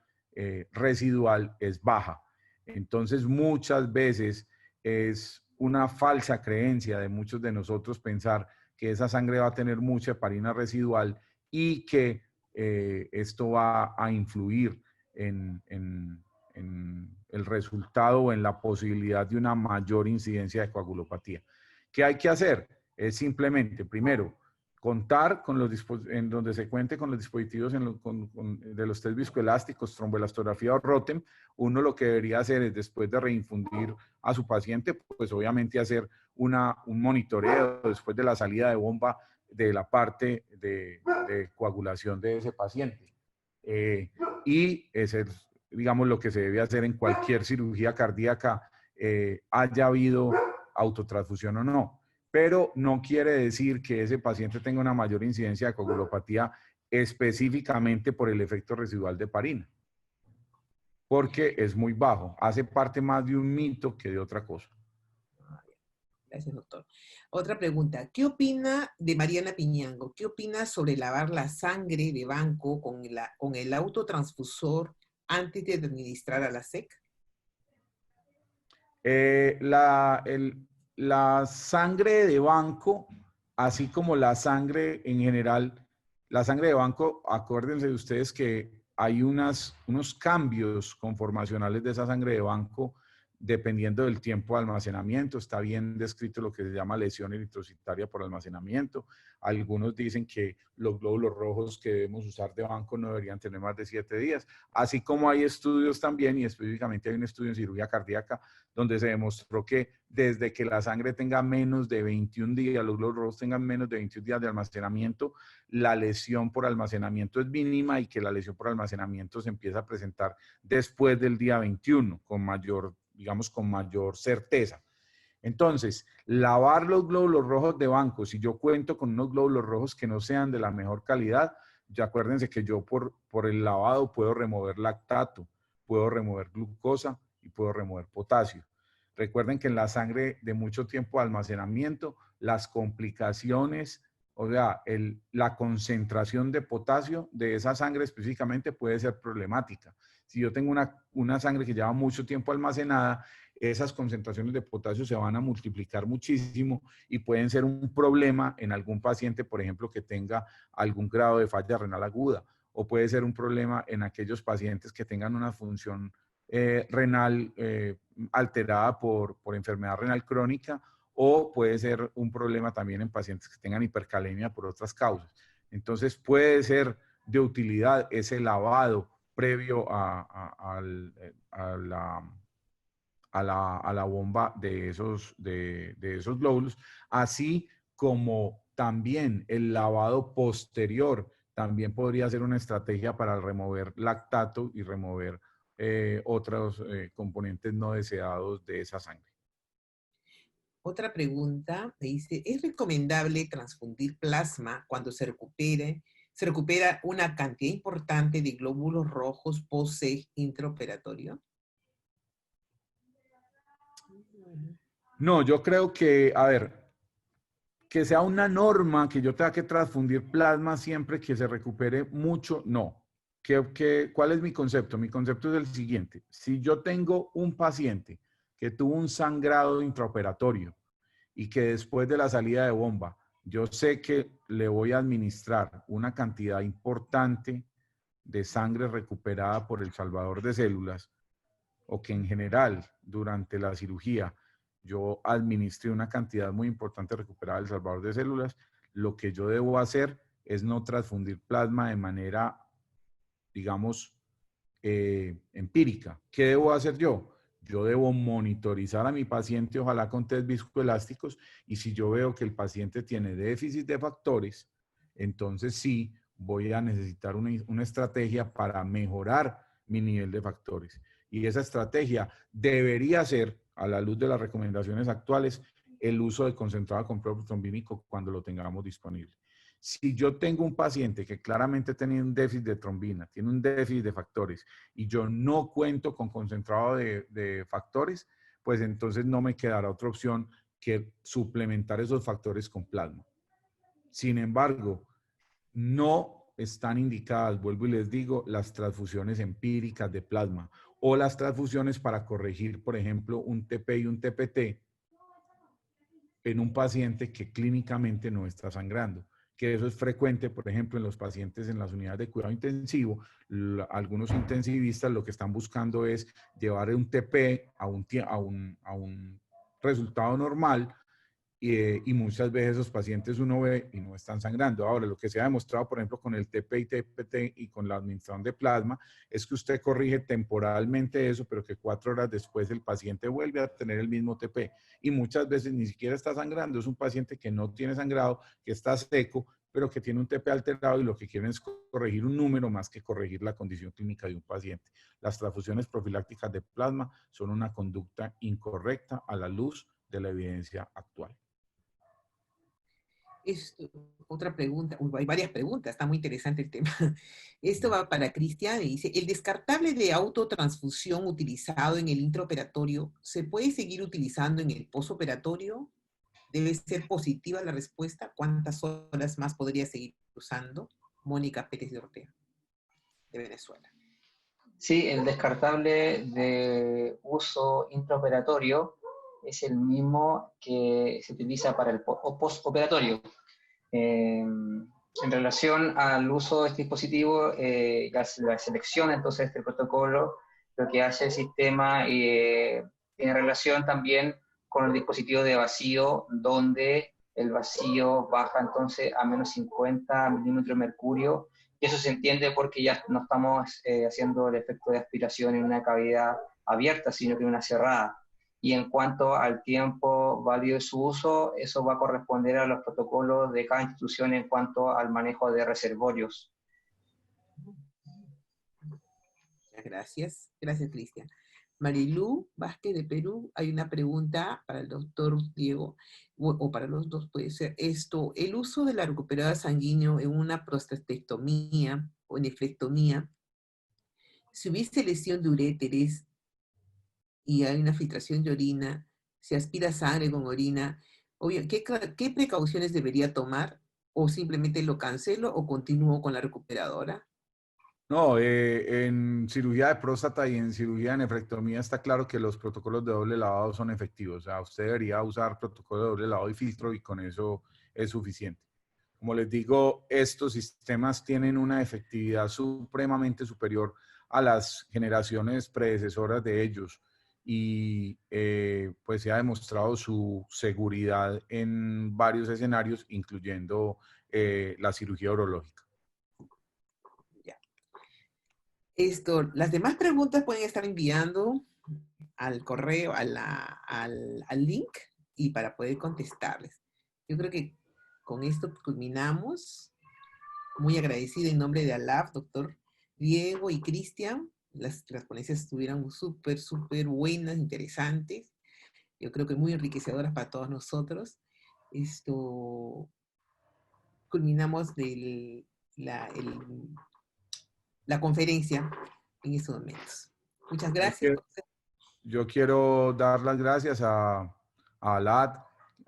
Speaker 5: residual es baja. Entonces, muchas veces es una falsa creencia de muchos de nosotros pensar que esa sangre va a tener mucha heparina residual y que esto va a influir en el resultado o en la posibilidad de una mayor incidencia de coagulopatía. ¿Qué hay que hacer? Es simplemente, primero, contar con los en donde se cuente con los dispositivos de los test viscoelásticos, tromboelastografía o ROTEM. Uno lo que debería hacer es, después de reinfundir a su paciente, pues obviamente hacer un monitoreo después de la salida de bomba de la parte de coagulación de ese paciente. Y ese es, digamos, lo que se debe hacer en cualquier cirugía cardíaca, haya habido autotransfusión o no. Pero no quiere decir que ese paciente tenga una mayor incidencia de coagulopatía específicamente por el efecto residual de heparina, porque es muy bajo. Hace parte más de un mito que de otra cosa.
Speaker 3: Gracias, doctor. Otra pregunta. ¿Qué opina de Mariana Piñango? ¿Qué opina sobre lavar la sangre de banco con el autotransfusor antes de administrar a la SEC?
Speaker 5: La sangre de banco, así como la sangre en general, la sangre de banco, acuérdense de ustedes que hay unos cambios conformacionales de esa sangre de banco dependiendo del tiempo de almacenamiento. Está bien descrito lo que se llama lesión eritrocitaria por almacenamiento. Algunos dicen que los glóbulos rojos que debemos usar de banco no deberían tener más de 7 días. Así como hay estudios también, y específicamente hay un estudio en cirugía cardíaca, donde se demostró que desde que la sangre tenga menos de 21 días, los glóbulos rojos tengan menos de 21 días de almacenamiento, la lesión por almacenamiento es mínima y que la lesión por almacenamiento se empieza a presentar después del día 21 con mayor, digamos, con mayor certeza. Entonces, lavar los glóbulos rojos de banco, si yo cuento con unos glóbulos rojos que no sean de la mejor calidad, ya acuérdense que yo por el lavado puedo remover lactato, puedo remover glucosa y puedo remover potasio. Recuerden que en la sangre de mucho tiempo de almacenamiento, las complicaciones, o sea, la concentración de potasio de esa sangre específicamente puede ser problemática. Si yo tengo una sangre que lleva mucho tiempo almacenada, esas concentraciones de potasio se van a multiplicar muchísimo y pueden ser un problema en algún paciente, por ejemplo, que tenga algún grado de falla renal aguda, o puede ser un problema en aquellos pacientes que tengan una función renal alterada por enfermedad renal crónica, o puede ser un problema también en pacientes que tengan hipercalemia por otras causas. Entonces puede ser de utilidad ese lavado previo a la bomba de esos glóbulos, así como también el lavado posterior también podría ser una estrategia para remover lactato y remover otros componentes no deseados de esa sangre.
Speaker 3: Otra pregunta me dice, ¿es recomendable transfundir plasma cuando se recupera una cantidad importante de glóbulos rojos post-SEG intraoperatorio?
Speaker 5: No, yo creo que, a ver, que sea una norma que yo tenga que transfundir plasma siempre que se recupere mucho, no. ¿Cuál es mi concepto? Mi concepto es el siguiente. Si yo tengo un paciente que tuvo un sangrado intraoperatorio y que después de la salida de bomba, yo sé que le voy a administrar una cantidad importante de sangre recuperada por el salvador de células, o que en general durante la cirugía yo administré una cantidad muy importante recuperada del salvador de células, lo que yo debo hacer es no transfundir plasma de manera, digamos, empírica. ¿Qué debo hacer yo? Yo debo monitorizar a mi paciente, ojalá con test viscoelásticos, y si yo veo que el paciente tiene déficit de factores, entonces sí voy a necesitar una estrategia para mejorar mi nivel de factores. Y esa estrategia debería ser, a la luz de las recomendaciones actuales, el uso de concentrado con propio trombínico cuando lo tengamos disponible. Si yo tengo un paciente que claramente tiene un déficit de trombina, tiene un déficit de factores, y yo no cuento con concentrado de factores, pues entonces no me quedará otra opción que suplementar esos factores con plasma. Sin embargo, no están indicadas, vuelvo y les digo, las transfusiones empíricas de plasma o las transfusiones para corregir, por ejemplo, un TP y un TPT en un paciente que clínicamente no está sangrando, que eso es frecuente, por ejemplo, en los pacientes en las unidades de cuidado intensivo. Algunos intensivistas lo que están buscando es llevar un TP a un resultado normal, y muchas veces esos pacientes uno ve y no están sangrando. Ahora, lo que se ha demostrado, por ejemplo, con el TP y TPT y con la administración de plasma, es que usted corrige temporalmente eso, pero que 4 horas después el paciente vuelve a tener el mismo TP. Y muchas veces ni siquiera está sangrando, es un paciente que no tiene sangrado, que está seco, pero que tiene un TP alterado y lo que quieren es corregir un número más que corregir la condición clínica de un paciente. Las transfusiones profilácticas de plasma son una conducta incorrecta a la luz de la evidencia actual.
Speaker 3: Otra pregunta, hay varias preguntas, está muy interesante el tema. Esto va para Cristian, y dice, ¿el descartable de autotransfusión utilizado en el intraoperatorio se puede seguir utilizando en el posoperatorio? ¿Debe ser positiva la respuesta? ¿Cuántas horas más podría seguir usando? Mónica Pérez de Ortega, de Venezuela.
Speaker 7: Sí, el descartable de uso intraoperatorio es el mismo que se utiliza para el postoperatorio. En relación al uso de este dispositivo, la selección entonces del protocolo, lo que hace el sistema tiene relación también con el dispositivo de vacío, donde el vacío baja entonces a menos 50 milímetros de mercurio, y eso se entiende porque ya no estamos haciendo el efecto de aspiración en una cavidad abierta, sino que en una cerrada. Y en cuanto al tiempo válido de su uso, eso va a corresponder a los protocolos de cada institución en cuanto al manejo de reservorios.
Speaker 3: Gracias, gracias Cristian. Marilú Vázquez de Perú, hay una pregunta para el doctor Diego, o para los dos puede ser esto, el uso de la recuperada sanguíneo en una prostatectomía o nefrectomía, si hubiese lesión de uréteres y hay una filtración de orina, se aspira sangre con orina, ¿qué precauciones debería tomar? ¿O simplemente lo cancelo o continúo con la recuperadora?
Speaker 5: No, en cirugía de próstata y en cirugía de nefrectomía está claro que los protocolos de doble lavado son efectivos. O sea, usted debería usar protocolo de doble lavado y filtro y con eso es suficiente. Como les digo, estos sistemas tienen una efectividad supremamente superior a las generaciones predecesoras de ellos y pues se ha demostrado su seguridad en varios escenarios, incluyendo la cirugía urológica.
Speaker 3: Las demás preguntas pueden estar enviando al correo, al link, y para poder contestarles. Yo creo que con esto culminamos. Muy agradecida en nombre de ALAF, doctor Diego y Cristian. Las ponencias estuvieron súper buenas, interesantes. Yo creo que muy enriquecedoras para todos nosotros. Culminamos la conferencia en estos momentos. Muchas gracias.
Speaker 5: Yo quiero dar las gracias a Alat,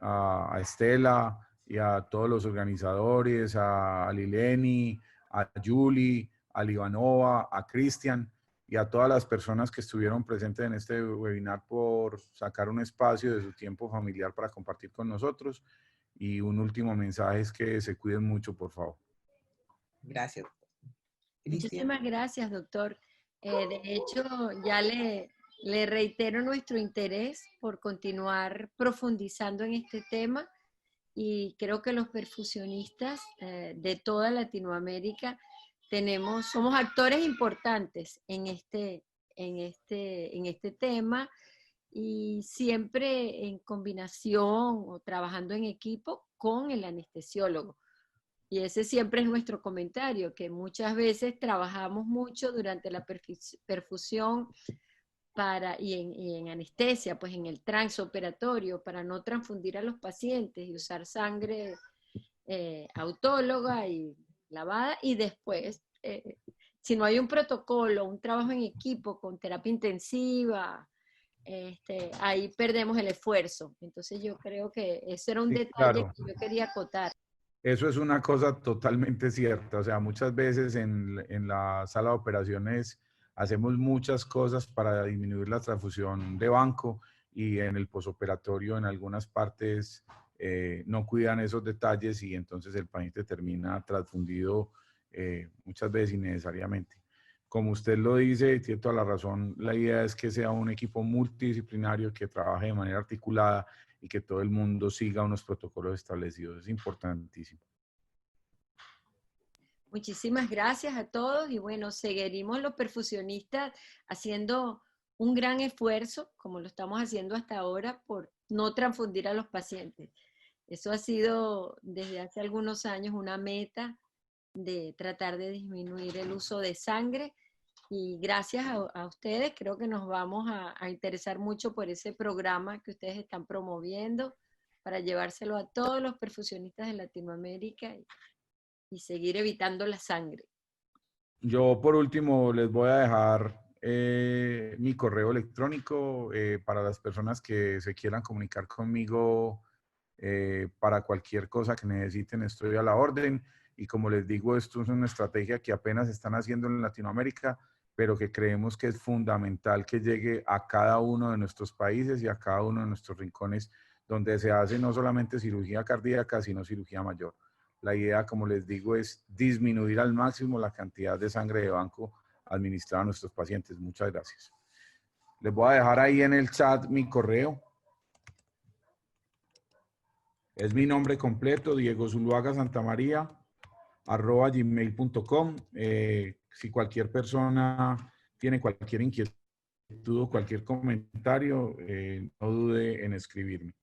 Speaker 5: a Estela y a todos los organizadores, a Lileni, a Julie, a Livanova, a Cristian y a todas las personas que estuvieron presentes en este webinar por sacar un espacio de su tiempo familiar para compartir con nosotros. Y un último mensaje es que se cuiden mucho, por favor.
Speaker 3: Gracias.
Speaker 6: Muchísimas gracias, doctor. De hecho, ya le reitero nuestro interés por continuar profundizando en este tema, y creo que los perfusionistas de toda Latinoamérica somos actores importantes en este tema, y siempre en combinación o trabajando en equipo con el anestesiólogo. Y ese siempre es nuestro comentario, que muchas veces trabajamos mucho durante la perfusión y en anestesia, pues en el transoperatorio, para no transfundir a los pacientes y usar sangre autóloga y lavada, y después, si no hay un protocolo, un trabajo en equipo con terapia intensiva, ahí perdemos el esfuerzo. Entonces yo creo que ese era un
Speaker 5: Sí,
Speaker 6: detalle
Speaker 5: claro.
Speaker 6: que yo quería acotar.
Speaker 5: Eso es una cosa totalmente cierta. O sea, muchas veces en la sala de operaciones hacemos muchas cosas para disminuir la transfusión de banco y en el posoperatorio en algunas partes no cuidan esos detalles y entonces el paciente termina transfundido muchas veces innecesariamente. Como usted lo dice, tiene toda la razón, la idea es que sea un equipo multidisciplinario que trabaje de manera articulada y que todo el mundo siga unos protocolos establecidos. Es importantísimo.
Speaker 6: Muchísimas gracias a todos y bueno, seguiremos los perfusionistas haciendo un gran esfuerzo, como lo estamos haciendo hasta ahora, por no transfundir a los pacientes. Eso ha sido desde hace algunos años una meta de tratar de disminuir el uso de sangre y gracias a ustedes creo que nos vamos a interesar mucho por ese programa que ustedes están promoviendo para llevárselo a todos los perfusionistas de Latinoamérica y seguir evitando la sangre.
Speaker 5: Yo por último les voy a dejar mi correo electrónico para las personas que se quieran comunicar conmigo para cualquier cosa que necesiten, estoy a la orden. Y como les digo, esto es una estrategia que apenas están haciendo en Latinoamérica, pero que creemos que es fundamental que llegue a cada uno de nuestros países y a cada uno de nuestros rincones donde se hace no solamente cirugía cardíaca, sino cirugía mayor. La idea, como les digo, es disminuir al máximo la cantidad de sangre de banco administrada a nuestros pacientes. Muchas gracias. Les voy a dejar ahí en el chat mi correo. Es mi nombre completo, Diego Zuluaga Santamaría, @gmail.com. Si cualquier persona tiene cualquier inquietud o cualquier comentario, no dude en escribirme.